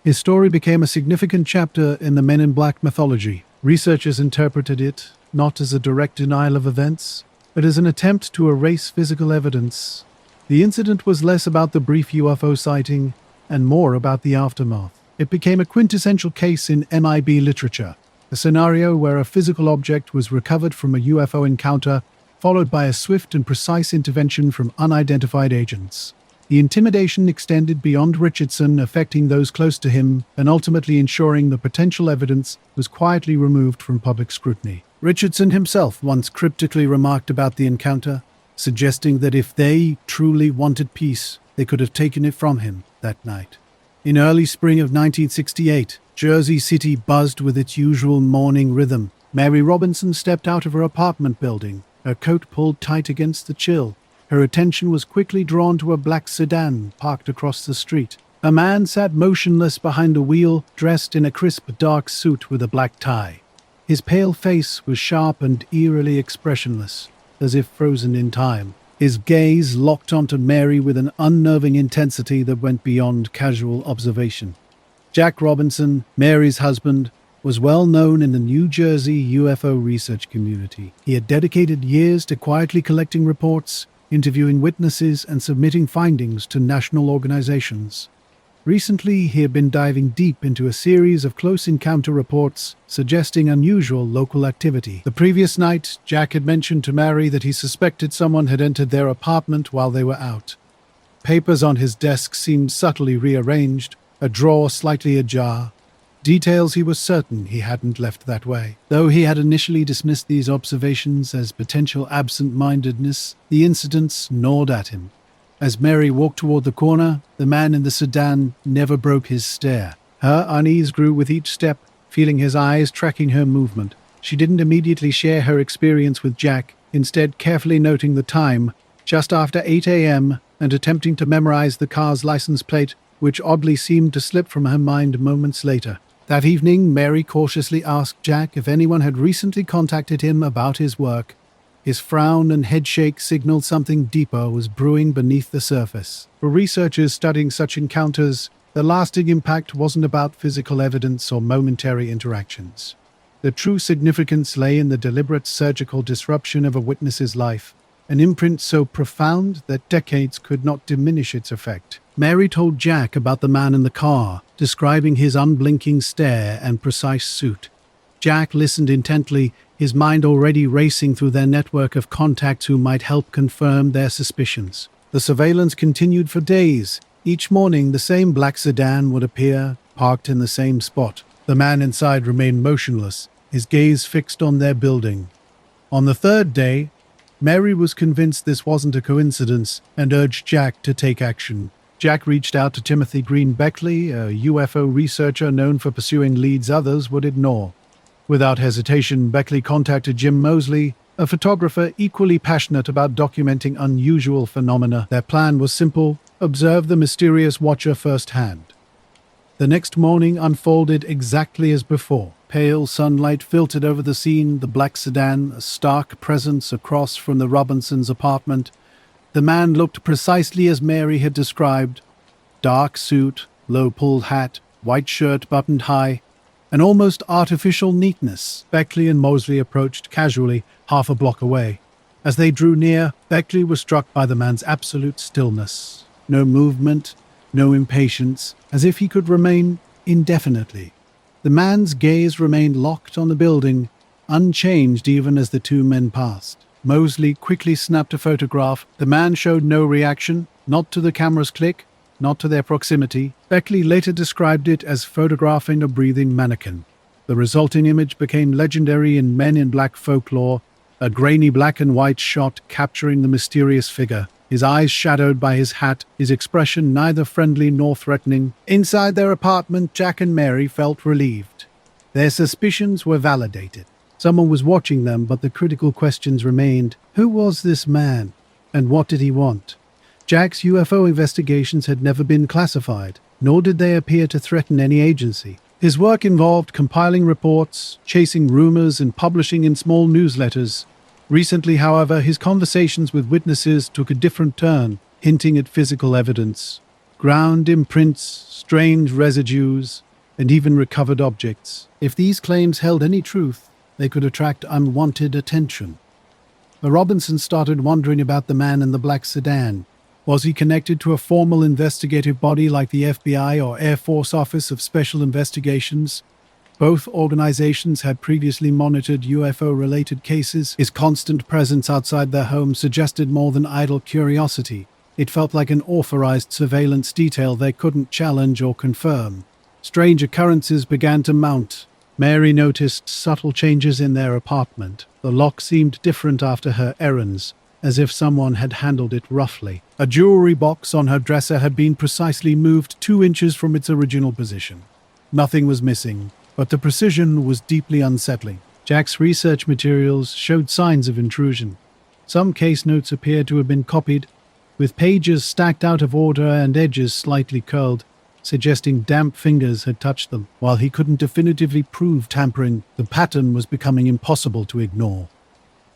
S1: His story became a significant chapter in the Men in Black mythology. Researchers interpreted it not as a direct denial of events, but as an attempt to erase physical evidence. The incident was less about the brief UFO sighting and more about the aftermath. It became a quintessential case in MIB literature, a scenario where a physical object was recovered from a UFO encounter, followed by a swift and precise intervention from unidentified agents. The intimidation extended beyond Richardson, affecting those close to him and ultimately ensuring the potential evidence was quietly removed from public scrutiny. Richardson himself once cryptically remarked about the encounter, suggesting that if they truly wanted peace, they could have taken it from him that night. In early spring of 1968, Jersey City buzzed with its usual morning rhythm. Mary Robinson stepped out of her apartment building, her coat pulled tight against the chill. Her attention was quickly drawn to a black sedan parked across the street. A man sat motionless behind the wheel, dressed in a crisp dark suit with a black tie. His pale face was sharp and eerily expressionless, as if frozen in time. His gaze locked onto Mary with an unnerving intensity that went beyond casual observation. Jack Robinson, Mary's husband, was well known in the New Jersey UFO research community. He had dedicated years to quietly collecting reports, interviewing witnesses, and submitting findings to national organizations. Recently, he had been diving deep into a series of close encounter reports suggesting unusual local activity. The previous night, Jack had mentioned to Mary that he suspected someone had entered their apartment while they were out. Papers on his desk seemed subtly rearranged, a drawer slightly ajar. Details he was certain he hadn't left that way. Though he had initially dismissed these observations as potential absent-mindedness, the incidents gnawed at him. As Mary walked toward the corner, the man in the sedan never broke his stare. Her unease grew with each step, feeling his eyes tracking her movement. She didn't immediately share her experience with Jack, instead carefully noting the time, just after 8 a.m., and attempting to memorize the car's license plate, which oddly seemed to slip from her mind moments later. That evening, Mary cautiously asked Jack if anyone had recently contacted him about his work. His frown and headshake signaled something deeper was brewing beneath the surface. For researchers studying such encounters, the lasting impact wasn't about physical evidence or momentary interactions. The true significance lay in the deliberate surgical disruption of a witness's life, an imprint so profound that decades could not diminish its effect. Mary told Jack about the man in the car, describing his unblinking stare and precise suit. Jack listened intently, his mind already racing through their network of contacts who might help confirm their suspicions. The surveillance continued for days. Each morning, the same black sedan would appear, parked in the same spot. The man inside remained motionless, his gaze fixed on their building. On the third day, Mary was convinced this wasn't a coincidence and urged Jack to take action. Jack reached out to Timothy Green Beckley, a UFO researcher known for pursuing leads others would ignore. Without hesitation, Beckley contacted Jim Moseley, a photographer equally passionate about documenting unusual phenomena. Their plan was simple: observe the mysterious watcher firsthand. The next morning unfolded exactly as before. Pale sunlight filtered over the scene, the black sedan, a stark presence across from the Robinsons' apartment. The man looked precisely as Mary had described. Dark suit, low-pulled hat, white shirt buttoned high, an almost artificial neatness. Beckley and Moseley approached casually, half a block away. As they drew near, Beckley was struck by the man's absolute stillness. No movement, no impatience, as if he could remain indefinitely. The man's gaze remained locked on the building, unchanged even as the two men passed. Moseley quickly snapped a photograph. The man showed no reaction, not to the camera's click, not to their proximity. Beckley later described it as photographing a breathing mannequin. The resulting image became legendary in Men in Black folklore, a grainy black and white shot capturing the mysterious figure, his eyes shadowed by his hat, his expression neither friendly nor threatening. Inside their apartment, Jack and Mary felt relieved. Their suspicions were validated. Someone was watching them, but the critical questions remained. Who was this man, and what did he want? Jack's UFO investigations had never been classified, nor did they appear to threaten any agency. His work involved compiling reports, chasing rumors, and publishing in small newsletters. Recently, however, his conversations with witnesses took a different turn, hinting at physical evidence. Ground imprints, strange residues, and even recovered objects. If these claims held any truth, they could attract unwanted attention. The Robinsons started wondering about the man in the black sedan. Was he connected to a formal investigative body like the FBI or Air Force Office of Special Investigations? Both organizations had previously monitored UFO-related cases. His constant presence outside their home suggested more than idle curiosity. It felt like an authorized surveillance detail they couldn't challenge or confirm. Strange occurrences began to mount. Mary noticed subtle changes in their apartment. The lock seemed different after her errands, as if someone had handled it roughly. A jewelry box on her dresser had been precisely moved 2 inches from its original position. Nothing was missing, but the precision was deeply unsettling. Jack's research materials showed signs of intrusion. Some case notes appeared to have been copied, with pages stacked out of order and edges slightly curled, suggesting damp fingers had touched them. While he couldn't definitively prove tampering, the pattern was becoming impossible to ignore.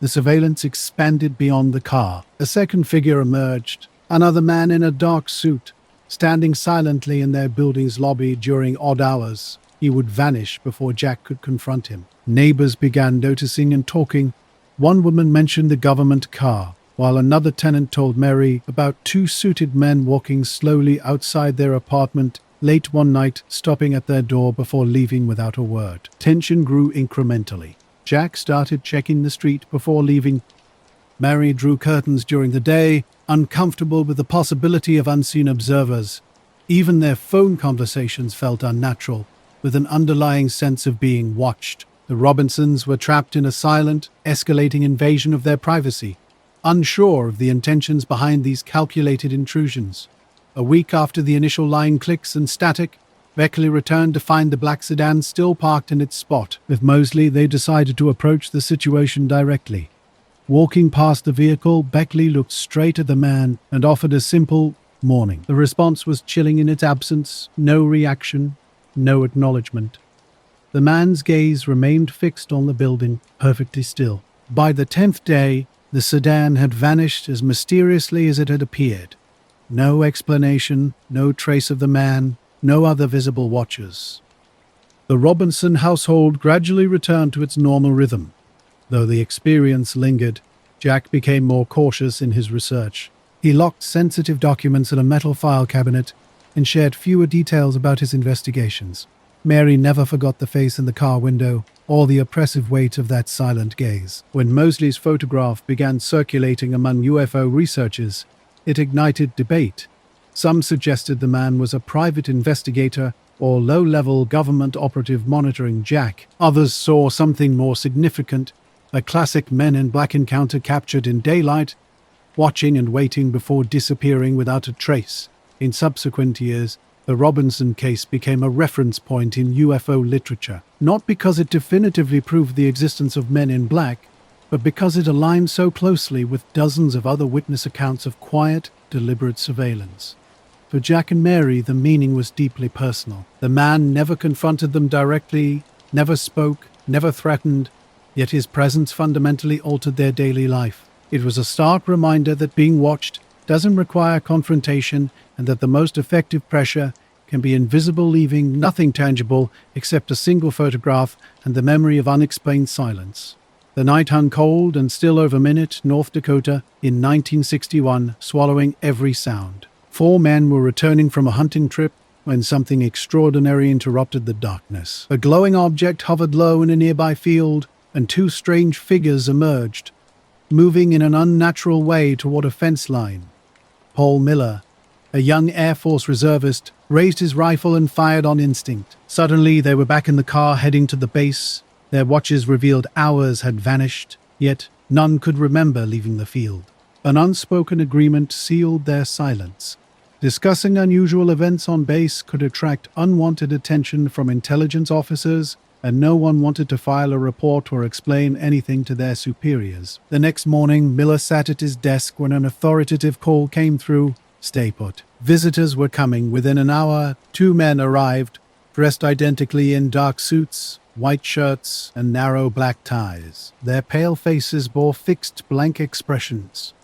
S1: The surveillance expanded beyond the car. A second figure emerged, another man in a dark suit, standing silently in their building's lobby during odd hours. He would vanish before Jack could confront him. Neighbors began noticing and talking. One woman mentioned the government car, while another tenant told Mary about 2 suited men walking slowly outside their apartment late one night, stopping at their door before leaving without a word. Tension grew incrementally. Jack started checking the street before leaving. Mary drew curtains during the day, uncomfortable with the possibility of unseen observers. Even their phone conversations felt unnatural, with an underlying sense of being watched. The Robinsons were trapped in a silent, escalating invasion of their privacy, unsure of the intentions behind these calculated intrusions. A week after the initial line clicks and static, Beckley returned to find the black sedan still parked in its spot. With Moseley, they decided to approach the situation directly. Walking past the vehicle, Beckley looked straight at the man and offered a simple morning. The response was chilling in its absence, no reaction, no acknowledgement. The man's gaze remained fixed on the building, perfectly still. By the 10th day, the sedan had vanished as mysteriously as it had appeared. No explanation, no trace of the man, no other visible watchers. The Robinson household gradually returned to its normal rhythm. Though the experience lingered, Jack became more cautious in his research. He locked sensitive documents in a metal file cabinet and shared fewer details about his investigations. Mary never forgot the face in the car window or the oppressive weight of that silent gaze. When Mosley's photograph began circulating among UFO researchers, it ignited debate. Some suggested the man was a private investigator or low-level government operative monitoring Jack. Others saw something more significant, a classic Men in Black encounter captured in daylight, watching and waiting before disappearing without a trace. In subsequent years, the Robinson case became a reference point in UFO literature, not because it definitively proved the existence of Men in Black, but because it aligned so closely with dozens of other witness accounts of quiet, deliberate surveillance. For Jack and Mary, the meaning was deeply personal. The man never confronted them directly, never spoke, never threatened, yet his presence fundamentally altered their daily life. It was a stark reminder that being watched doesn't require confrontation and that the most effective pressure can be invisible, leaving nothing tangible except a single photograph and the memory of unexplained silence. The night hung cold and still over Minot, North Dakota, in 1961, swallowing every sound. 4 men were returning from a hunting trip when something extraordinary interrupted the darkness. A glowing object hovered low in a nearby field, and 2 strange figures emerged, moving in an unnatural way toward a fence line. Paul Miller, a young Air Force reservist, raised his rifle and fired on instinct. Suddenly, they were back in the car heading to the base. Their watches revealed hours had vanished, yet none could remember leaving the field. An unspoken agreement sealed their silence. Discussing unusual events on base could attract unwanted attention from intelligence officers, and no one wanted to file a report or explain anything to their superiors. The next morning, Miller sat at his desk when an authoritative call came through. Stay put. Visitors were coming. Within an hour, 2 men arrived, dressed identically in dark suits, white shirts, and narrow black ties. Their pale faces bore fixed, blank expressions.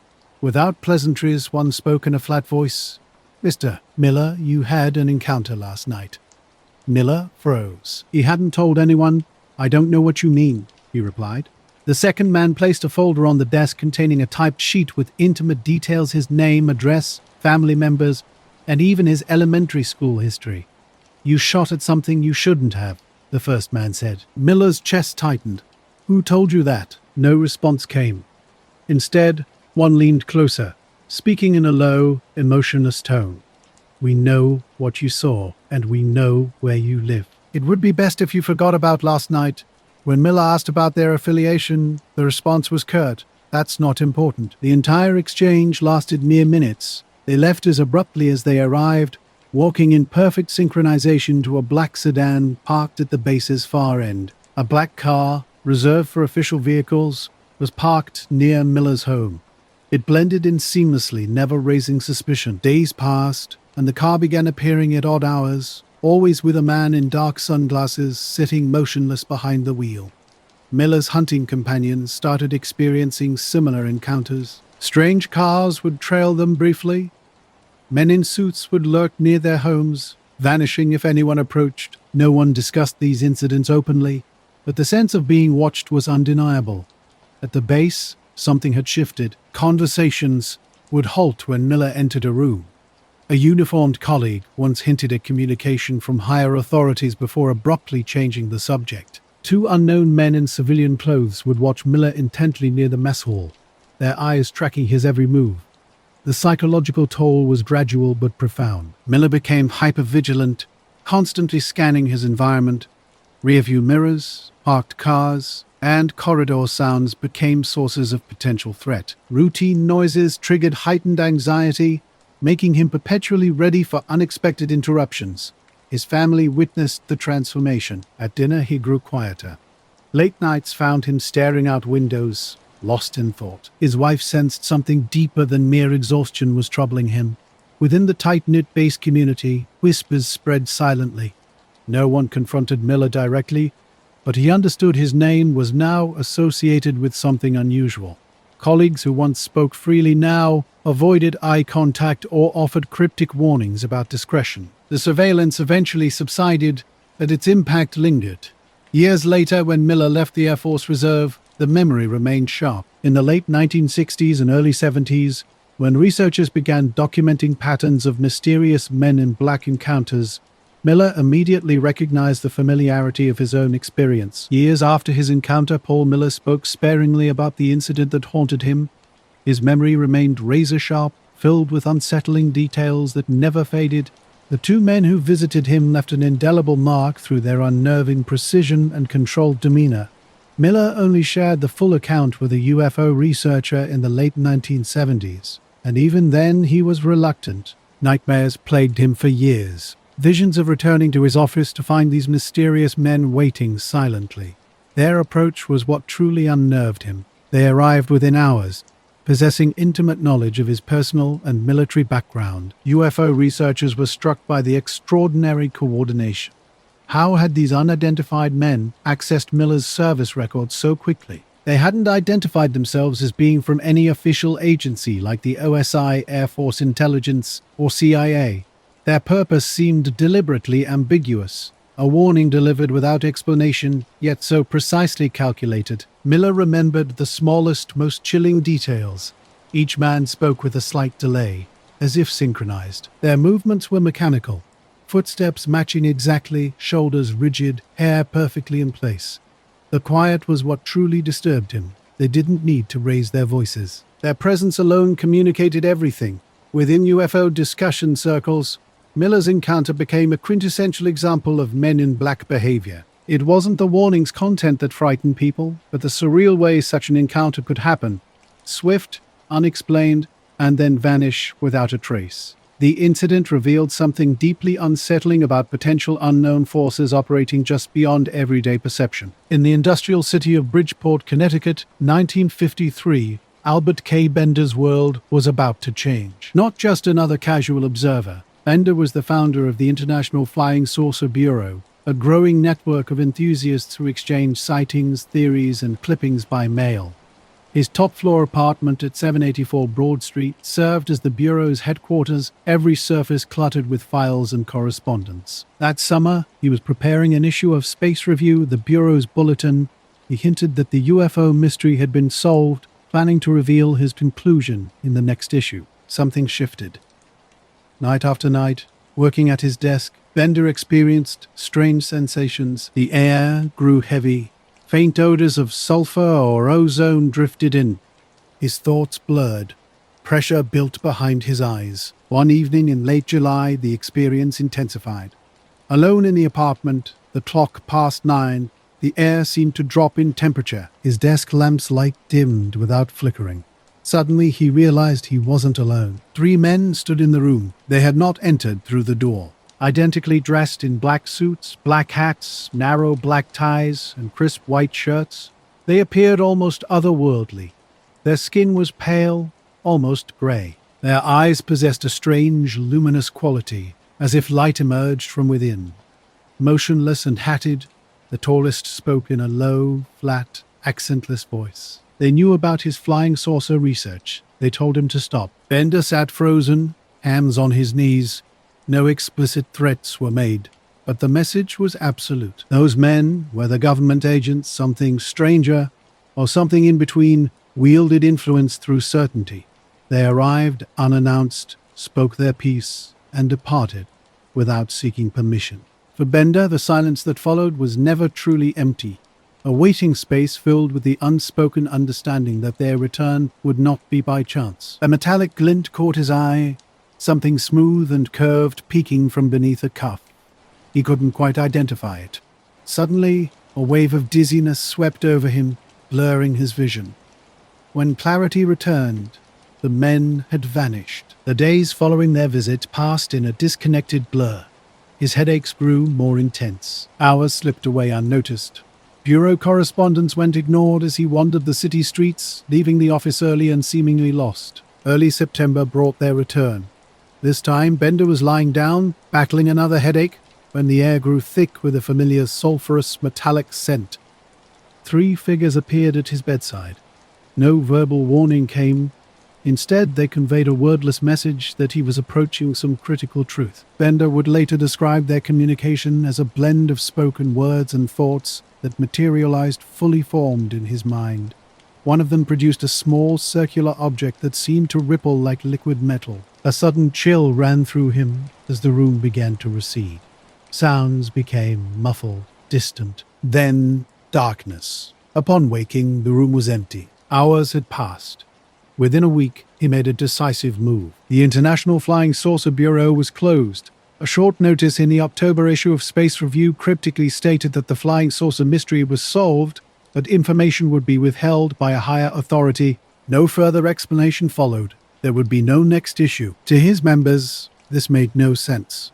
S1: Without pleasantries, one spoke in a flat voice. "Mr. Miller, you had an encounter last night." Miller froze. He hadn't told anyone. "I don't know what you mean," he replied. The second man placed a folder on the desk containing a typed sheet with intimate details: his name, address, family members, and even his elementary school history. "You shot at something you shouldn't have," the first man said. Miller's chest tightened. "Who told you that?" No response came. Instead, one leaned closer, speaking in a low, emotionless tone. "We know what you saw, and we know where you live. It would be best if you forgot about last night." When Miller asked about their affiliation, the response was curt. "That's not important." The entire exchange lasted mere minutes. They left as abruptly as they arrived, walking in perfect synchronization to a black sedan parked at the base's far end. A black car, reserved for official vehicles, was parked near Miller's home. It blended in seamlessly, never raising suspicion. Days passed, and the car began appearing at odd hours, always with a man in dark sunglasses sitting motionless behind the wheel. Miller's hunting companions started experiencing similar encounters. Strange cars would trail them briefly. Men in suits would lurk near their homes, vanishing if anyone approached. No one discussed these incidents openly, but the sense of being watched was undeniable. At the base, something had shifted. Conversations would halt when Miller entered a room. A uniformed colleague once hinted at communication from higher authorities before abruptly changing the subject. 2 unknown men in civilian clothes would watch Miller intently near the mess hall, their eyes tracking his every move. The psychological toll was gradual but profound. Miller became hyper-vigilant, constantly scanning his environment. Rearview mirrors, parked cars, and corridor sounds became sources of potential threat. Routine noises triggered heightened anxiety, making him perpetually ready for unexpected interruptions. His family witnessed the transformation. At dinner, he grew quieter. Late nights found him staring out windows, lost in thought. His wife sensed something deeper than mere exhaustion was troubling him. Within the tight-knit base community, whispers spread silently. No one confronted Miller directly, but he understood his name was now associated with something unusual. Colleagues who once spoke freely now avoided eye contact or offered cryptic warnings about discretion. The surveillance eventually subsided, but its impact lingered. Years later, when Miller left the Air Force Reserve, the memory remained sharp. In the late 1960s and early 70s, When researchers began documenting patterns of mysterious men in black encounters, Miller immediately recognized the familiarity of his own experience. Years after his encounter, Paul Miller spoke sparingly about the incident that haunted him. His memory remained razor-sharp, filled with unsettling details that never faded. The two men who visited him left an indelible mark through their unnerving precision and controlled demeanor. Miller only shared the full account with a UFO researcher in the late 1970s, and even then he was reluctant. Nightmares plagued him for years. Visions of returning to his office to find these mysterious men waiting silently. Their approach was what truly unnerved him. They arrived within hours, possessing intimate knowledge of his personal and military background. UFO researchers were struck by the extraordinary coordination. How had these unidentified men accessed Miller's service records so quickly? They hadn't identified themselves as being from any official agency like the OSI, Air Force Intelligence, or CIA. Their purpose seemed deliberately ambiguous, a warning delivered without explanation, yet so precisely calculated. Miller remembered the smallest, most chilling details. Each man spoke with a slight delay, as if synchronized. Their movements were mechanical, footsteps matching exactly, shoulders rigid, hair perfectly in place. The quiet was what truly disturbed him. They didn't need to raise their voices. Their presence alone communicated everything. Within UFO discussion circles, Miller's encounter became a quintessential example of men in black behavior. It wasn't the warning's content that frightened people, but the surreal way such an encounter could happen. Swift, unexplained, and then vanish without a trace. The incident revealed something deeply unsettling about potential unknown forces operating just beyond everyday perception. In the industrial city of Bridgeport, Connecticut, 1953, Albert K. Bender's world was about to change. Not just another casual observer, Bender was the founder of the International Flying Saucer Bureau, a growing network of enthusiasts who exchange sightings, theories, and clippings by mail. His top-floor apartment at 784 Broad Street served as the Bureau's headquarters, every surface cluttered with files and correspondence. That summer, he was preparing an issue of Space Review, the Bureau's bulletin. He hinted that the UFO mystery had been solved, planning to reveal his conclusion in the next issue. Something shifted. Night after night, working at his desk, Bender experienced strange sensations. The air grew heavy. Faint odors of sulfur or ozone drifted in. His thoughts blurred. Pressure built behind his eyes. One evening in late July, the experience intensified. Alone in the apartment, the clock past 9, the air seemed to drop in temperature. His desk lamp's light dimmed without flickering. Suddenly, he realized he wasn't alone. 3 men stood in the room. They had not entered through the door. Identically dressed in black suits, black hats, narrow black ties, and crisp white shirts, they appeared almost otherworldly. Their skin was pale, almost gray. Their eyes possessed a strange, luminous quality, as if light emerged from within. Motionless and hatted, the tallest spoke in a low, flat, accentless voice. They knew about his flying saucer research. They told him to stop. Bender sat frozen, hands on his knees. No explicit threats were made, but the message was absolute. Those men, whether government agents, something stranger, or something in between, wielded influence through certainty. They arrived unannounced, spoke their piece, and departed without seeking permission. For Bender, the silence that followed was never truly empty. A waiting space filled with the unspoken understanding that their return would not be by chance. A metallic glint caught his eye, something smooth and curved peeking from beneath a cuff. He couldn't quite identify it. Suddenly, a wave of dizziness swept over him, blurring his vision. When clarity returned, the men had vanished. The days following their visit passed in a disconnected blur. His headaches grew more intense. Hours slipped away unnoticed. Bureau correspondence went ignored as he wandered the city streets, leaving the office early and seemingly lost. Early September brought their return. This time, Bender was lying down, battling another headache, when the air grew thick with a familiar sulphurous metallic scent. 3 figures appeared at his bedside. No verbal warning came. Instead, they conveyed a wordless message that he was approaching some critical truth. Bender would later describe their communication as a blend of spoken words and thoughts that materialized fully formed in his mind. One of them produced a small circular object that seemed to ripple like liquid metal. A sudden chill ran through him as the room began to recede. Sounds became muffled, distant. Then darkness. Upon waking, the room was empty. Hours had passed. Within a week, he made a decisive move. The International Flying Saucer Bureau was closed. A short notice in the October issue of Space Review cryptically stated that the flying saucer mystery was solved, but information would be withheld by a higher authority. No further explanation followed. There would be no next issue. To his members, this made no sense.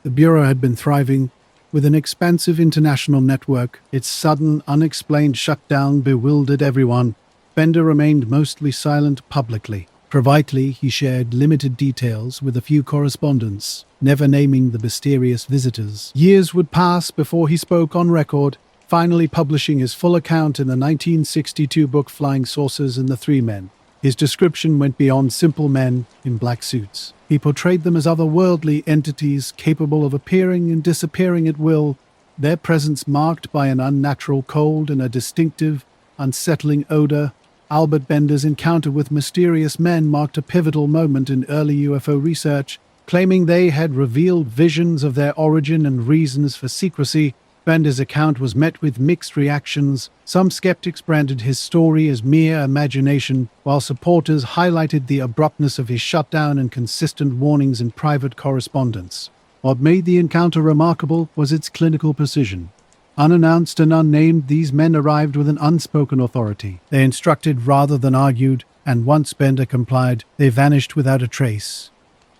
S1: The Bureau had been thriving with an expansive international network. Its sudden, unexplained shutdown bewildered everyone. Bender remained mostly silent publicly. Privately, he shared limited details with a few correspondents, never naming the mysterious visitors. Years would pass before he spoke on record, finally publishing his full account in the 1962 book Flying Saucers and the Three Men. His description went beyond simple men in black suits. He portrayed them as otherworldly entities capable of appearing and disappearing at will, their presence marked by an unnatural cold and a distinctive, unsettling odor. Albert Bender's encounter with mysterious men marked a pivotal moment in early UFO research, claiming they had revealed visions of their origin and reasons for secrecy. Bender's account was met with mixed reactions. Some skeptics branded his story as mere imagination, while supporters highlighted the abruptness of his shutdown and consistent warnings in private correspondence. What made the encounter remarkable was its clinical precision. Unannounced and unnamed, these men arrived with an unspoken authority. They instructed rather than argued, and once Bender complied, they vanished without a trace.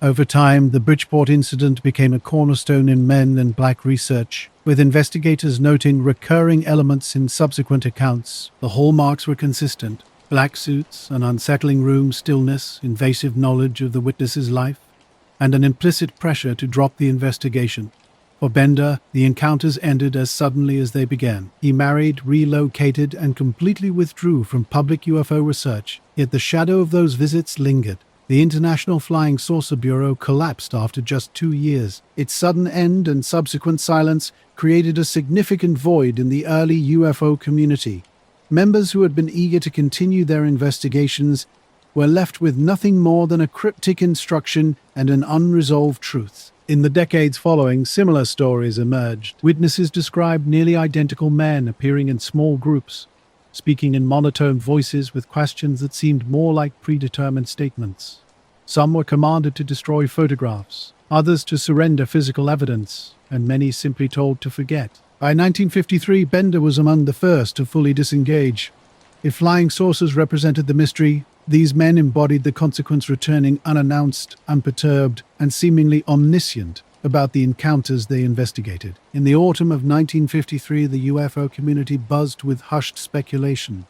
S1: Over time, the Bridgeport incident became a cornerstone in men and black research, with investigators noting recurring elements in subsequent accounts. The hallmarks were consistent: black suits, an unsettling room stillness, invasive knowledge of the witness's life, and an implicit pressure to drop the investigation. For Bender, the encounters ended as suddenly as they began. He married, relocated, and completely withdrew from public UFO research, yet the shadow of those visits lingered. The International Flying Saucer Bureau collapsed after just 2 years. Its sudden end and subsequent silence created a significant void in the early UFO community. Members who had been eager to continue their investigations were left with nothing more than a cryptic instruction and an unresolved truth. In the decades following, similar stories emerged. Witnesses described nearly identical men appearing in small groups, speaking in monotone voices with questions that seemed more like predetermined statements. Some were commanded to destroy photographs, others to surrender physical evidence, and many simply told to forget. By 1953, Bender was among the first to fully disengage. If flying saucers represented the mystery, these men embodied the consequence, returning unannounced, unperturbed, and seemingly omniscient about the encounters they investigated. In the autumn of 1953, the UFO community buzzed with hushed speculation.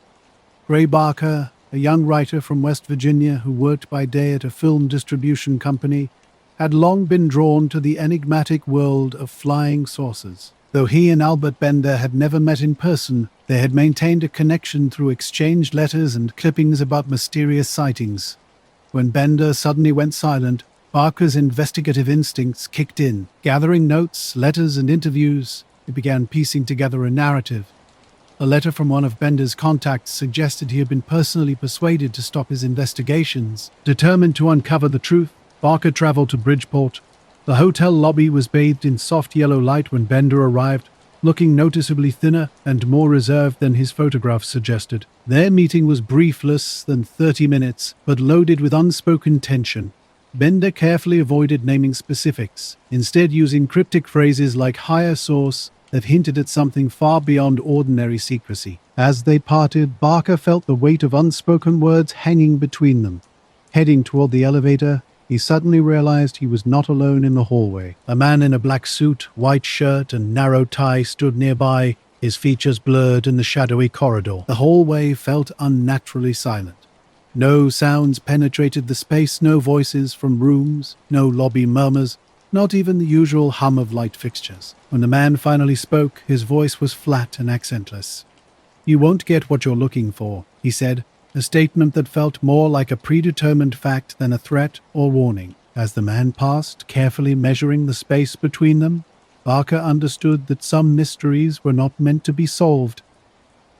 S1: Gray Barker, a young writer from West Virginia who worked by day at a film distribution company, had long been drawn to the enigmatic world of flying saucers. Though he and Albert Bender had never met in person, they had maintained a connection through exchanged letters and clippings about mysterious sightings. When Bender suddenly went silent, Barker's investigative instincts kicked in. Gathering notes, letters, and interviews, he began piecing together a narrative. A letter from one of Bender's contacts suggested he had been personally persuaded to stop his investigations. Determined to uncover the truth, Barker traveled to Bridgeport. The hotel lobby was bathed in soft yellow light when Bender arrived, looking noticeably thinner and more reserved than his photographs suggested. Their meeting was brief, less than 30 minutes, but loaded with unspoken tension. Bender carefully avoided naming specifics, instead using cryptic phrases like higher source that hinted at something far beyond ordinary secrecy. As they parted, Barker felt the weight of unspoken words hanging between them. Heading toward the elevator, he suddenly realized he was not alone in the hallway. A man in a black suit, white shirt, and narrow tie stood nearby, his features blurred in the shadowy corridor. The hallway felt unnaturally silent. No sounds penetrated the space, no voices from rooms, no lobby murmurs, not even the usual hum of light fixtures. When the man finally spoke, his voice was flat and accentless. "You won't get what you're looking for," he said, a statement that felt more like a predetermined fact than a threat or warning. As the man passed, carefully measuring the space between them, Barker understood that some mysteries were not meant to be solved.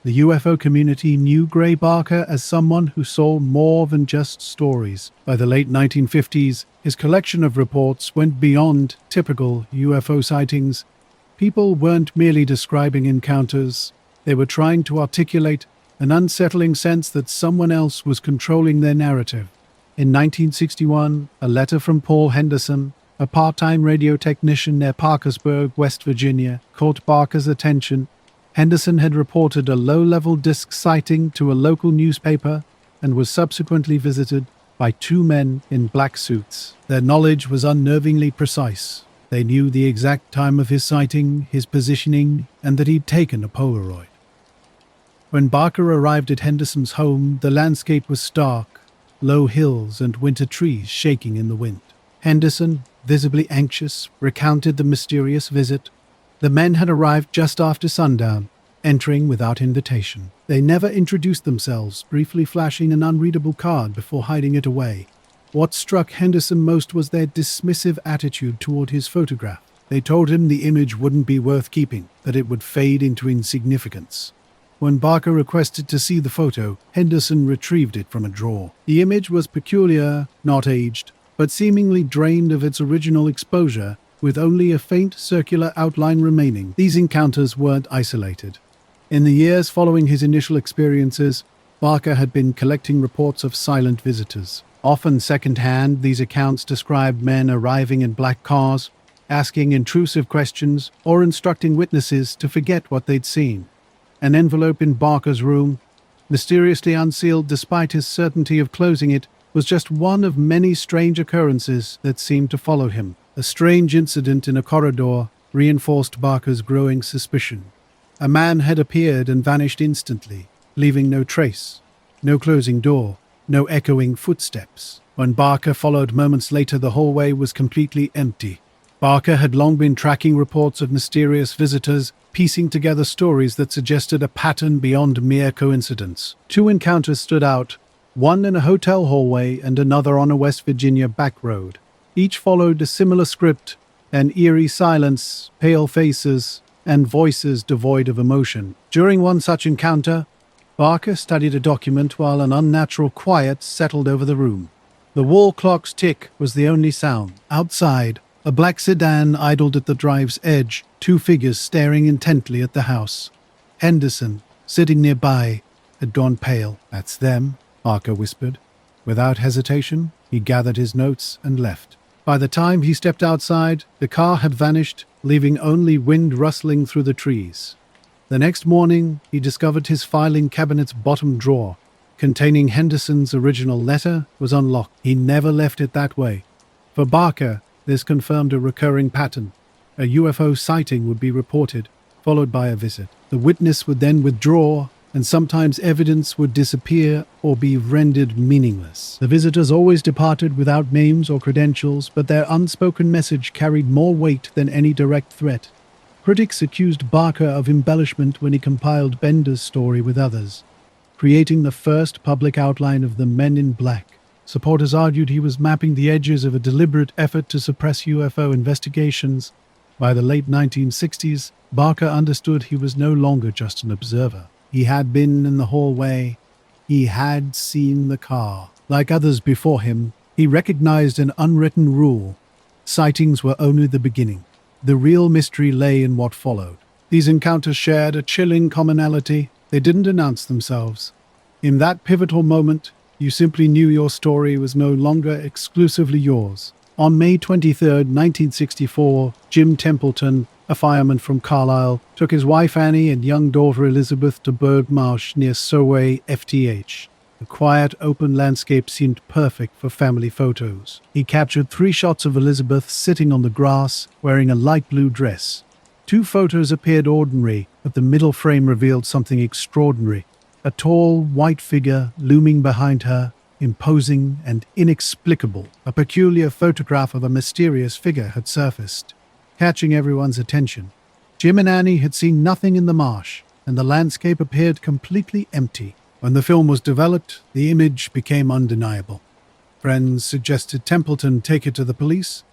S1: The UFO community knew Gray Barker as someone who saw more than just stories. By the late 1950s, his collection of reports went beyond typical UFO sightings. People weren't merely describing encounters, they were trying to articulate an unsettling sense that someone else was controlling their narrative. In 1961, a letter from Paul Henderson, a part-time radio technician near Parkersburg, West Virginia, caught Barker's attention. Henderson had reported a low-level disc sighting to a local newspaper and was subsequently visited by two men in black suits. Their knowledge was unnervingly precise. They knew the exact time of his sighting, his positioning, and that he'd taken a Polaroid. When Barker arrived at Henderson's home, the landscape was stark, low hills and winter trees shaking in the wind. Henderson, visibly anxious, recounted the mysterious visit. The men had arrived just after sundown, entering without invitation. They never introduced themselves, briefly flashing an unreadable card before hiding it away. What struck Henderson most was their dismissive attitude toward his photograph. They told him the image wouldn't be worth keeping, that it would fade into insignificance. When Barker requested to see the photo, Henderson retrieved it from a drawer. The image was peculiar, not aged, but seemingly drained of its original exposure, with only a faint circular outline remaining. These encounters weren't isolated. In the years following his initial experiences, Barker had been collecting reports of silent visitors. Often second-hand, these accounts described men arriving in black cars, asking intrusive questions, or instructing witnesses to forget what they'd seen. An envelope in Barker's room, mysteriously unsealed despite his certainty of closing it, was just one of many strange occurrences that seemed to follow him. A strange incident in a corridor reinforced Barker's growing suspicion. A man had appeared and vanished instantly, leaving no trace, no closing door, no echoing footsteps. When Barker followed moments later, the hallway was completely empty. Barker had long been tracking reports of mysterious visitors, piecing together stories that suggested a pattern beyond mere coincidence. Two encounters stood out, one in a hotel hallway and another on a West Virginia back road. Each followed a similar script: an eerie silence, pale faces, and voices devoid of emotion. During one such encounter, Barker studied a document while an unnatural quiet settled over the room. The wall clock's tick was the only sound. Outside, a black sedan idled at the drive's edge, two figures staring intently at the house. Henderson, sitting nearby, had gone pale. "That's them," Barker whispered. Without hesitation, he gathered his notes and left. By the time he stepped outside, the car had vanished, leaving only wind rustling through the trees. The next morning, he discovered his filing cabinet's bottom drawer, containing Henderson's original letter, was unlocked. He never left it that way. For Barker, this confirmed a recurring pattern. A UFO sighting would be reported, followed by a visit. The witness would then withdraw, and sometimes evidence would disappear or be rendered meaningless. The visitors always departed without names or credentials, but their unspoken message carried more weight than any direct threat. Critics accused Barker of embellishment when he compiled Bender's story with others, creating the first public outline of the Men in Black. Supporters argued he was mapping the edges of a deliberate effort to suppress UFO investigations. By the late 1960s, Barker understood he was no longer just an observer. He had been in the hallway. He had seen the car. Like others before him, he recognized an unwritten rule. Sightings were only the beginning. The real mystery lay in what followed. These encounters shared a chilling commonality. They didn't announce themselves. In that pivotal moment, you simply knew your story was no longer exclusively yours. On May 23, 1964, Jim Templeton, a fireman from Carlisle, took his wife Annie and young daughter Elizabeth to Berg Marsh near Solway, FTH. The quiet, open landscape seemed perfect for family photos. He captured 3 shots of Elizabeth sitting on the grass, wearing a light blue dress. 2 photos appeared ordinary, but the middle frame revealed something extraordinary. A tall, white figure looming behind her, imposing and inexplicable. A peculiar photograph of a mysterious figure had surfaced, catching everyone's attention. Jim and Annie had seen nothing in the marsh, and the landscape appeared completely empty. When the film was developed, the image became undeniable. Friends suggested Templeton take it to the police,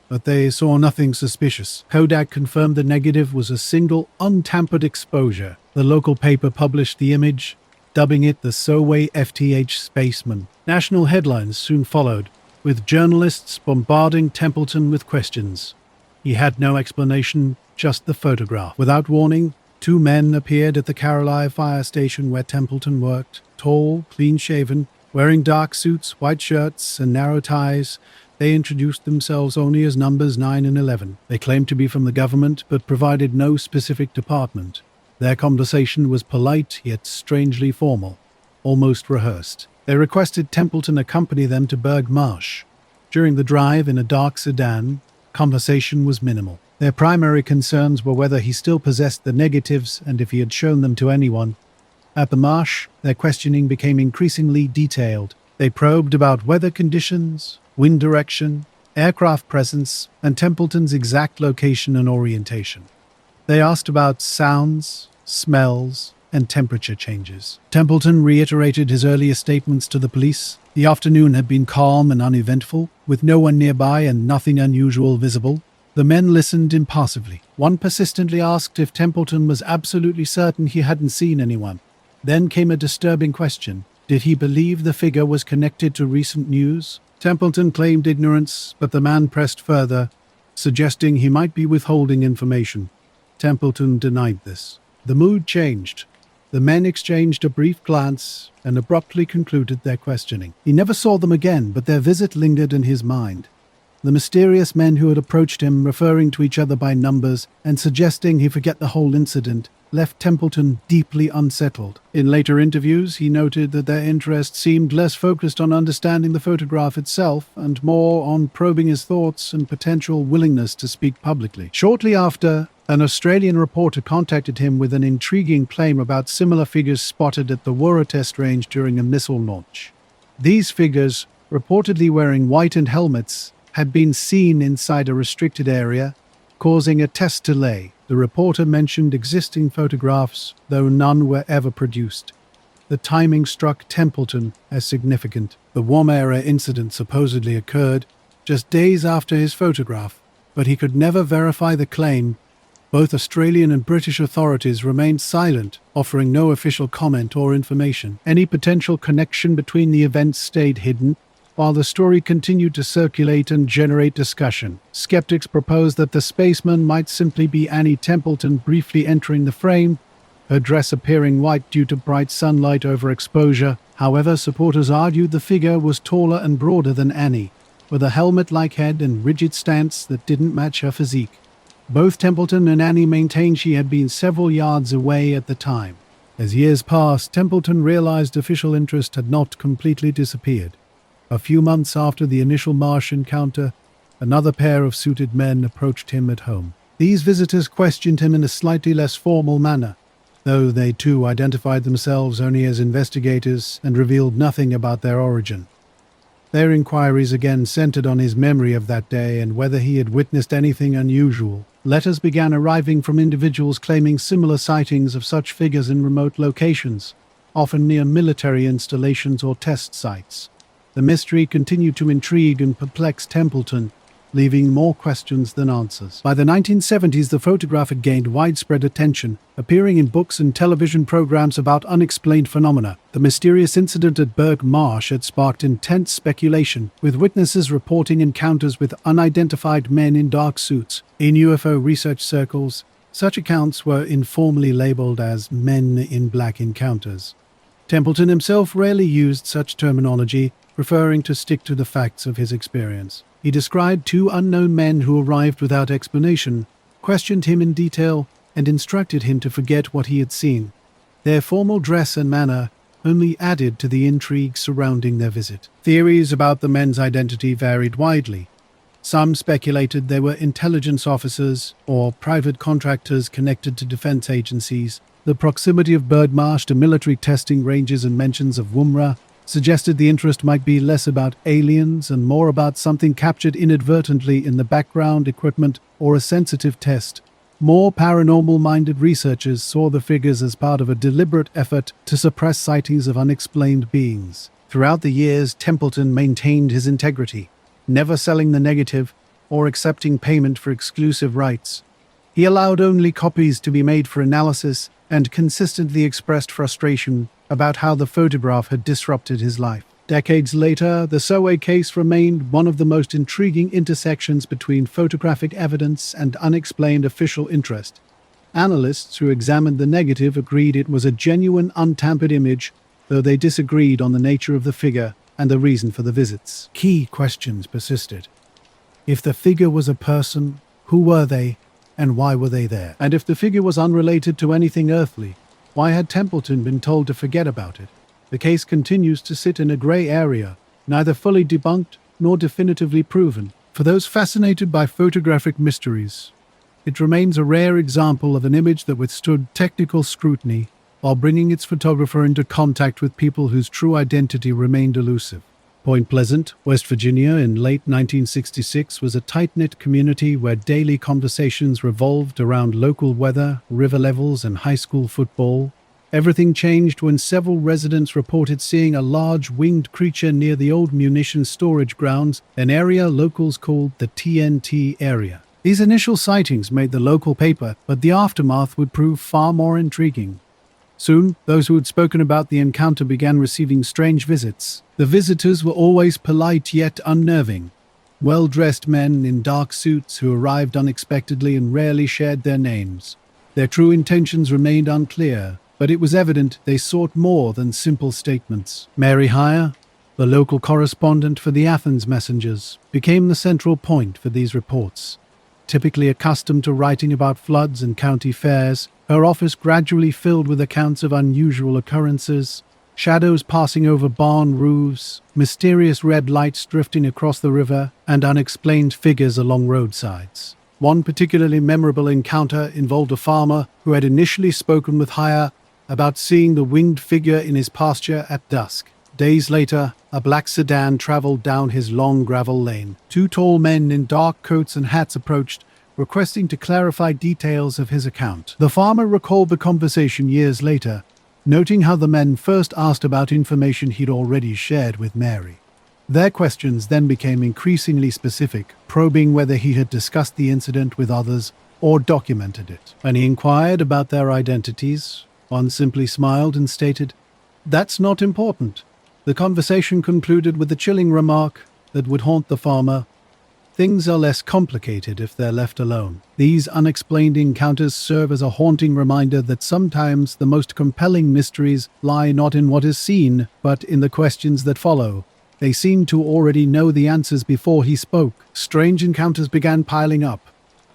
S1: but they saw nothing suspicious. Kodak confirmed the negative was a single, untampered exposure. The local paper published the image, dubbing it the Soway FTH Spaceman. National headlines soon followed, with journalists bombarding Templeton with questions. He had no explanation, just the photograph. Without warning, two men appeared at the Carlisle fire station where Templeton worked. Tall, clean-shaven, wearing dark suits, white shirts, and narrow ties, they introduced themselves only as numbers 9 and 11. They claimed to be from the government, but provided no specific department. Their conversation was polite, yet strangely formal, almost rehearsed. They requested Templeton accompany them to Burgh Marsh. During the drive in a dark sedan, conversation was minimal. Their primary concerns were whether he still possessed the negatives and if he had shown them to anyone. At the marsh, their questioning became increasingly detailed. They probed about weather conditions, wind direction, aircraft presence, and Templeton's exact location and orientation. They asked about sounds, smells, and temperature changes. Templeton reiterated his earlier statements to the police. The afternoon had been calm and uneventful, with no one nearby and nothing unusual visible. The men listened impassively. One persistently asked if Templeton was absolutely certain he hadn't seen anyone. Then came a disturbing question. Did he believe the figure was connected to recent news? Templeton claimed ignorance, but the man pressed further, suggesting he might be withholding information. Templeton denied this. The mood changed. The men exchanged a brief glance and abruptly concluded their questioning. He never saw them again, but their visit lingered in his mind. The mysterious men who had approached him, referring to each other by numbers and suggesting he forget the whole incident, left Templeton deeply unsettled. In later interviews, he noted that their interest seemed less focused on understanding the photograph itself and more on probing his thoughts and potential willingness to speak publicly. Shortly after, an Australian reporter contacted him with an intriguing claim about similar figures spotted at the Wurra test range during a missile launch. These figures, reportedly wearing whitened helmets, had been seen inside a restricted area, causing a test delay. The reporter mentioned existing photographs, though none were ever produced. The timing struck Templeton as significant. The Woomera incident supposedly occurred just days after his photograph, but he could never verify the claim. Both Australian and British authorities remained silent, offering no official comment or information. Any potential connection between the events stayed hidden, while the story continued to circulate and generate discussion. Skeptics proposed that the spaceman might simply be Annie Templeton briefly entering the frame, her dress appearing white due to bright sunlight overexposure. However, supporters argued the figure was taller and broader than Annie, with a helmet-like head and rigid stance that didn't match her physique. Both Templeton and Annie maintained she had been several yards away at the time. As years passed, Templeton realized official interest had not completely disappeared. A few months after the initial Marsh encounter, another pair of suited men approached him at home. These visitors questioned him in a slightly less formal manner, though they too identified themselves only as investigators and revealed nothing about their origin. Their inquiries again centered on his memory of that day and whether he had witnessed anything unusual. Letters began arriving from individuals claiming similar sightings of such figures in remote locations, often near military installations or test sites. The mystery continued to intrigue and perplex Templeton, leaving more questions than answers. By the 1970s, the photograph had gained widespread attention, appearing in books and television programs about unexplained phenomena. The mysterious incident at Burgh Marsh had sparked intense speculation, with witnesses reporting encounters with unidentified men in dark suits. In UFO research circles, such accounts were informally labeled as men in black encounters. Templeton himself rarely used such terminology, preferring to stick to the facts of his experience. He described two unknown men who arrived without explanation, questioned him in detail, and instructed him to forget what he had seen. Their formal dress and manner only added to the intrigue surrounding their visit. Theories about the men's identity varied widely. Some speculated they were intelligence officers or private contractors connected to defense agencies. The proximity of Burgh Marsh to military testing ranges and mentions of Woomera suggested the interest might be less about aliens and more about something captured inadvertently in the background equipment or a sensitive test. More paranormal-minded researchers saw the figures as part of a deliberate effort to suppress sightings of unexplained beings. Throughout the years, Templeton maintained his integrity, never selling the negative or accepting payment for exclusive rights. He allowed only copies to be made for analysis and consistently expressed frustration about how the photograph had disrupted his life. Decades later, the Sowe case remained one of the most intriguing intersections between photographic evidence and unexplained official interest. Analysts who examined the negative agreed it was a genuine, untampered image, though they disagreed on the nature of the figure and the reason for the visits. Key questions persisted. If the figure was a person, who were they, and why were they there? And if the figure was unrelated to anything earthly, why had Templeton been told to forget about it? The case continues to sit in a grey area, neither fully debunked nor definitively proven. For those fascinated by photographic mysteries, it remains a rare example of an image that withstood technical scrutiny while bringing its photographer into contact with people whose true identity remained elusive. Point Pleasant, West Virginia, in late 1966 was a tight-knit community where daily conversations revolved around local weather, river levels, and high school football. Everything changed when several residents reported seeing a large winged creature near the old munitions storage grounds, an area locals called the TNT area. These initial sightings made the local paper, but the aftermath would prove far more intriguing. Soon, those who had spoken about the encounter began receiving strange visits. The visitors were always polite yet unnerving. Well-dressed men in dark suits who arrived unexpectedly and rarely shared their names. Their true intentions remained unclear, but it was evident they sought more than simple statements. Mary Heyer, the local correspondent for the Athens Messengers, became the central point for these reports. Typically accustomed to writing about floods and county fairs, her office gradually filled with accounts of unusual occurrences, shadows passing over barn roofs, mysterious red lights drifting across the river, and unexplained figures along roadsides. One particularly memorable encounter involved a farmer who had initially spoken with Heyer about seeing the winged figure in his pasture at dusk. Days later, a black sedan traveled down his long gravel lane. Two tall men in dark coats and hats approached, requesting to clarify details of his account. The farmer recalled the conversation years later, noting how the men first asked about information he'd already shared with Mary. Their questions then became increasingly specific, probing whether he had discussed the incident with others or documented it. When he inquired about their identities, one simply smiled and stated, "That's not important." The conversation concluded with the chilling remark that would haunt the farmer, "Things are less complicated if they're left alone." These unexplained encounters serve as a haunting reminder that sometimes the most compelling mysteries lie not in what is seen, but in the questions that follow. They seemed to already know the answers before he spoke. Strange encounters began piling up.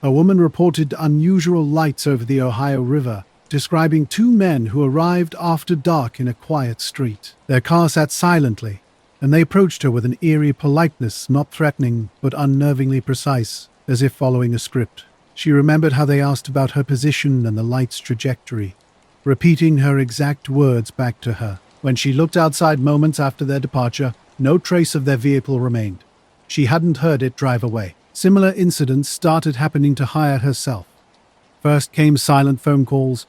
S1: A woman reported unusual lights over the Ohio River, describing two men who arrived after dark in a quiet street. Their car sat silently, and they approached her with an eerie politeness, not threatening, but unnervingly precise, as if following a script. She remembered how they asked about her position and the light's trajectory, repeating her exact words back to her. When she looked outside moments after their departure, no trace of their vehicle remained. She hadn't heard it drive away. Similar incidents started happening to Heyer herself. First came silent phone calls,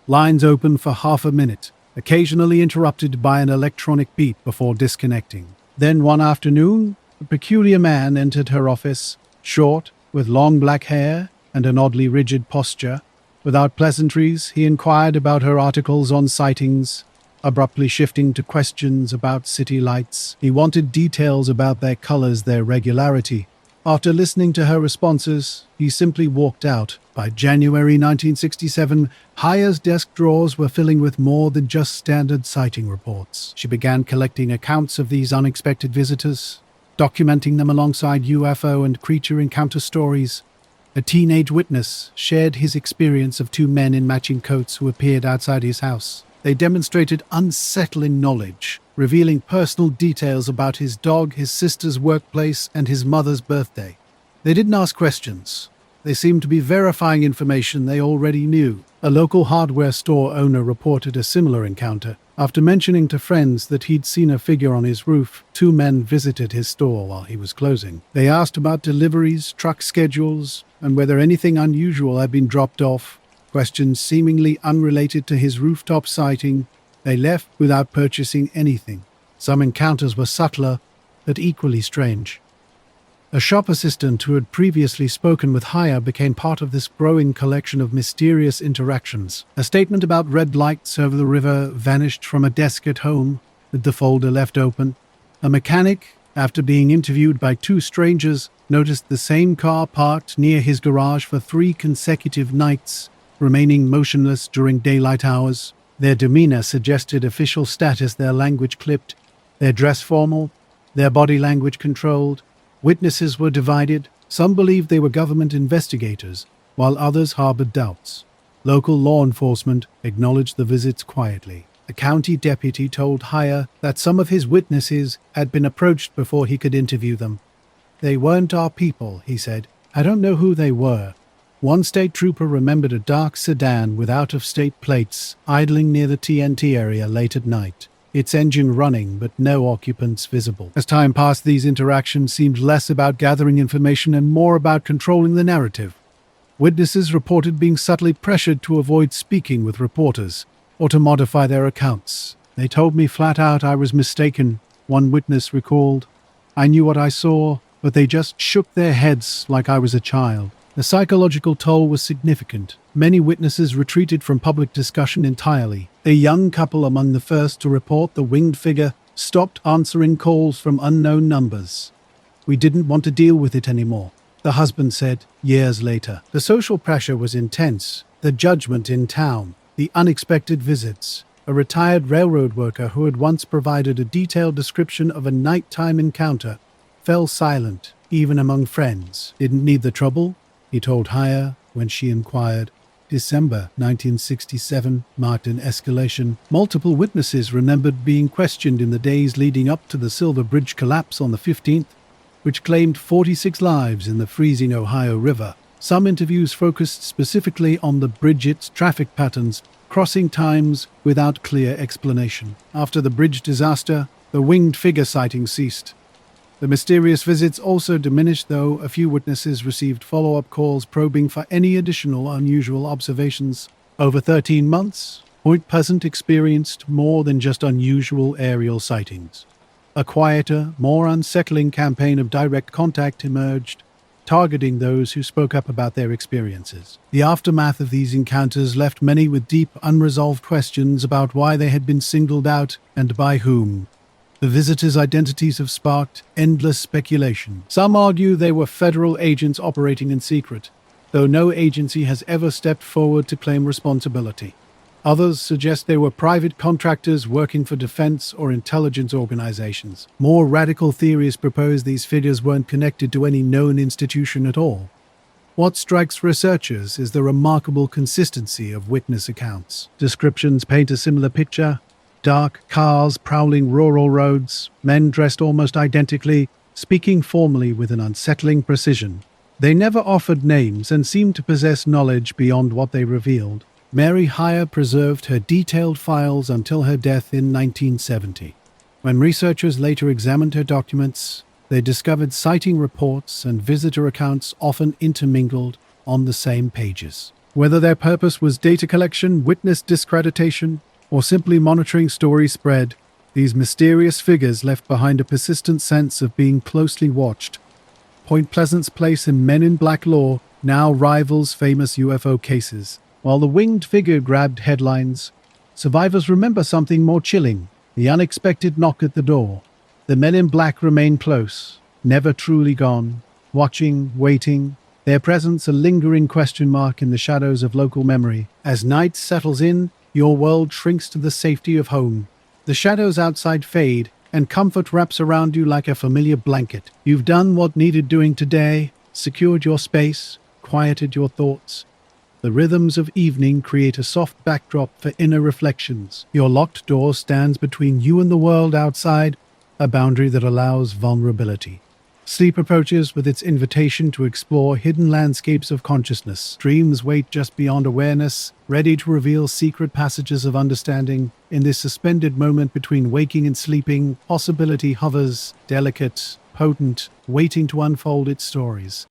S1: lines open for half a minute, occasionally interrupted by an electronic beep before disconnecting. Then one afternoon, a peculiar man entered her office, short, with long black hair and an oddly rigid posture. Without pleasantries, he inquired about her articles on sightings, abruptly shifting to questions about city lights. He wanted details about their colors, their regularity. After listening to her responses, he simply walked out. By January 1967, Heyer's desk drawers were filling with more than just standard sighting reports. She began collecting accounts of these unexpected visitors, documenting them alongside UFO and creature encounter stories. A teenage witness shared his experience of two men in matching coats who appeared outside his house. They demonstrated unsettling knowledge, revealing personal details about his dog, his sister's workplace, and his mother's birthday. They didn't ask questions. They seemed to be verifying information they already knew. A local hardware store owner reported a similar encounter. After mentioning to friends that he'd seen a figure on his roof, two men visited his store while he was closing. They asked about deliveries, truck schedules, and whether anything unusual had been dropped off. Questions seemingly unrelated to his rooftop sighting. They left without purchasing anything. Some encounters were subtler, but equally strange. A shop assistant who had previously spoken with Haya became part of this growing collection of mysterious interactions. A statement about red lights over the river vanished from a desk at home, with the folder left open. A mechanic, after being interviewed by two strangers, noticed the same car parked near his garage for 3 consecutive nights, remaining motionless during daylight hours. Their demeanor suggested official status, their language clipped, their dress formal, their body language controlled. Witnesses were divided. Some believed they were government investigators, while others harbored doubts. Local law enforcement acknowledged the visits quietly. A county deputy told Haya that some of his witnesses had been approached before he could interview them. "They weren't our people," he said. "I don't know who they were." One state trooper remembered a dark sedan with out-of-state plates idling near the TNT area late at night, its engine running but no occupants visible. As time passed, these interactions seemed less about gathering information and more about controlling the narrative. Witnesses reported being subtly pressured to avoid speaking with reporters or to modify their accounts. "They told me flat out I was mistaken," one witness recalled. "I knew what I saw, but they just shook their heads like I was a child." The psychological toll was significant. Many witnesses retreated from public discussion entirely. A young couple among the first to report the winged figure stopped answering calls from unknown numbers. "We didn't want to deal with it anymore," the husband said years later. The social pressure was intense. The judgment in town, the unexpected visits. A retired railroad worker who had once provided a detailed description of a nighttime encounter fell silent, even among friends. "Didn't need the trouble," he told Haya when she inquired. December 1967 marked an escalation. Multiple witnesses remembered being questioned in the days leading up to the Silver Bridge collapse on the 15th, which claimed 46 lives in the freezing Ohio River. Some interviews focused specifically on the bridge's traffic patterns, crossing times without clear explanation. After the bridge disaster, the winged figure sighting ceased. The mysterious visits also diminished, though a few witnesses received follow-up calls probing for any additional unusual observations. Over 13 months, Point Pleasant experienced more than just unusual aerial sightings. A quieter, more unsettling campaign of direct contact emerged, targeting those who spoke up about their experiences. The aftermath of these encounters left many with deep, unresolved questions about why they had been singled out and by whom. The visitors' identities have sparked endless speculation. Some argue they were federal agents operating in secret, though no agency has ever stepped forward to claim responsibility. Others suggest they were private contractors working for defense or intelligence organizations. More radical theories propose these figures weren't connected to any known institution at all. What strikes researchers is the remarkable consistency of witness accounts. Descriptions paint a similar picture. Dark cars prowling rural roads, men dressed almost identically, speaking formally with an unsettling precision. They never offered names and seemed to possess knowledge beyond what they revealed. Mary Haya preserved her detailed files until her death in 1970. When researchers later examined her documents, they discovered sighting reports and visitor accounts often intermingled on the same pages. Whether their purpose was data collection, witness discreditation, or simply monitoring story spread, these mysterious figures left behind a persistent sense of being closely watched. Point Pleasant's place in Men in Black lore now rivals famous UFO cases. While the winged figure grabbed headlines, survivors remember something more chilling: the unexpected knock at the door. The Men in Black remain close, never truly gone, watching, waiting, their presence a lingering question mark in the shadows of local memory. As night settles in, your world shrinks to the safety of home. The shadows outside fade, and comfort wraps around you like a familiar blanket. You've done what needed doing today, secured your space, quieted your thoughts. The rhythms of evening create a soft backdrop for inner reflections. Your locked door stands between you and the world outside, a boundary that allows vulnerability. Sleep approaches with its invitation to explore hidden landscapes of consciousness. Dreams wait just beyond awareness, ready to reveal secret passages of understanding. In this suspended moment between waking and sleeping, possibility hovers, delicate, potent, waiting to unfold its stories.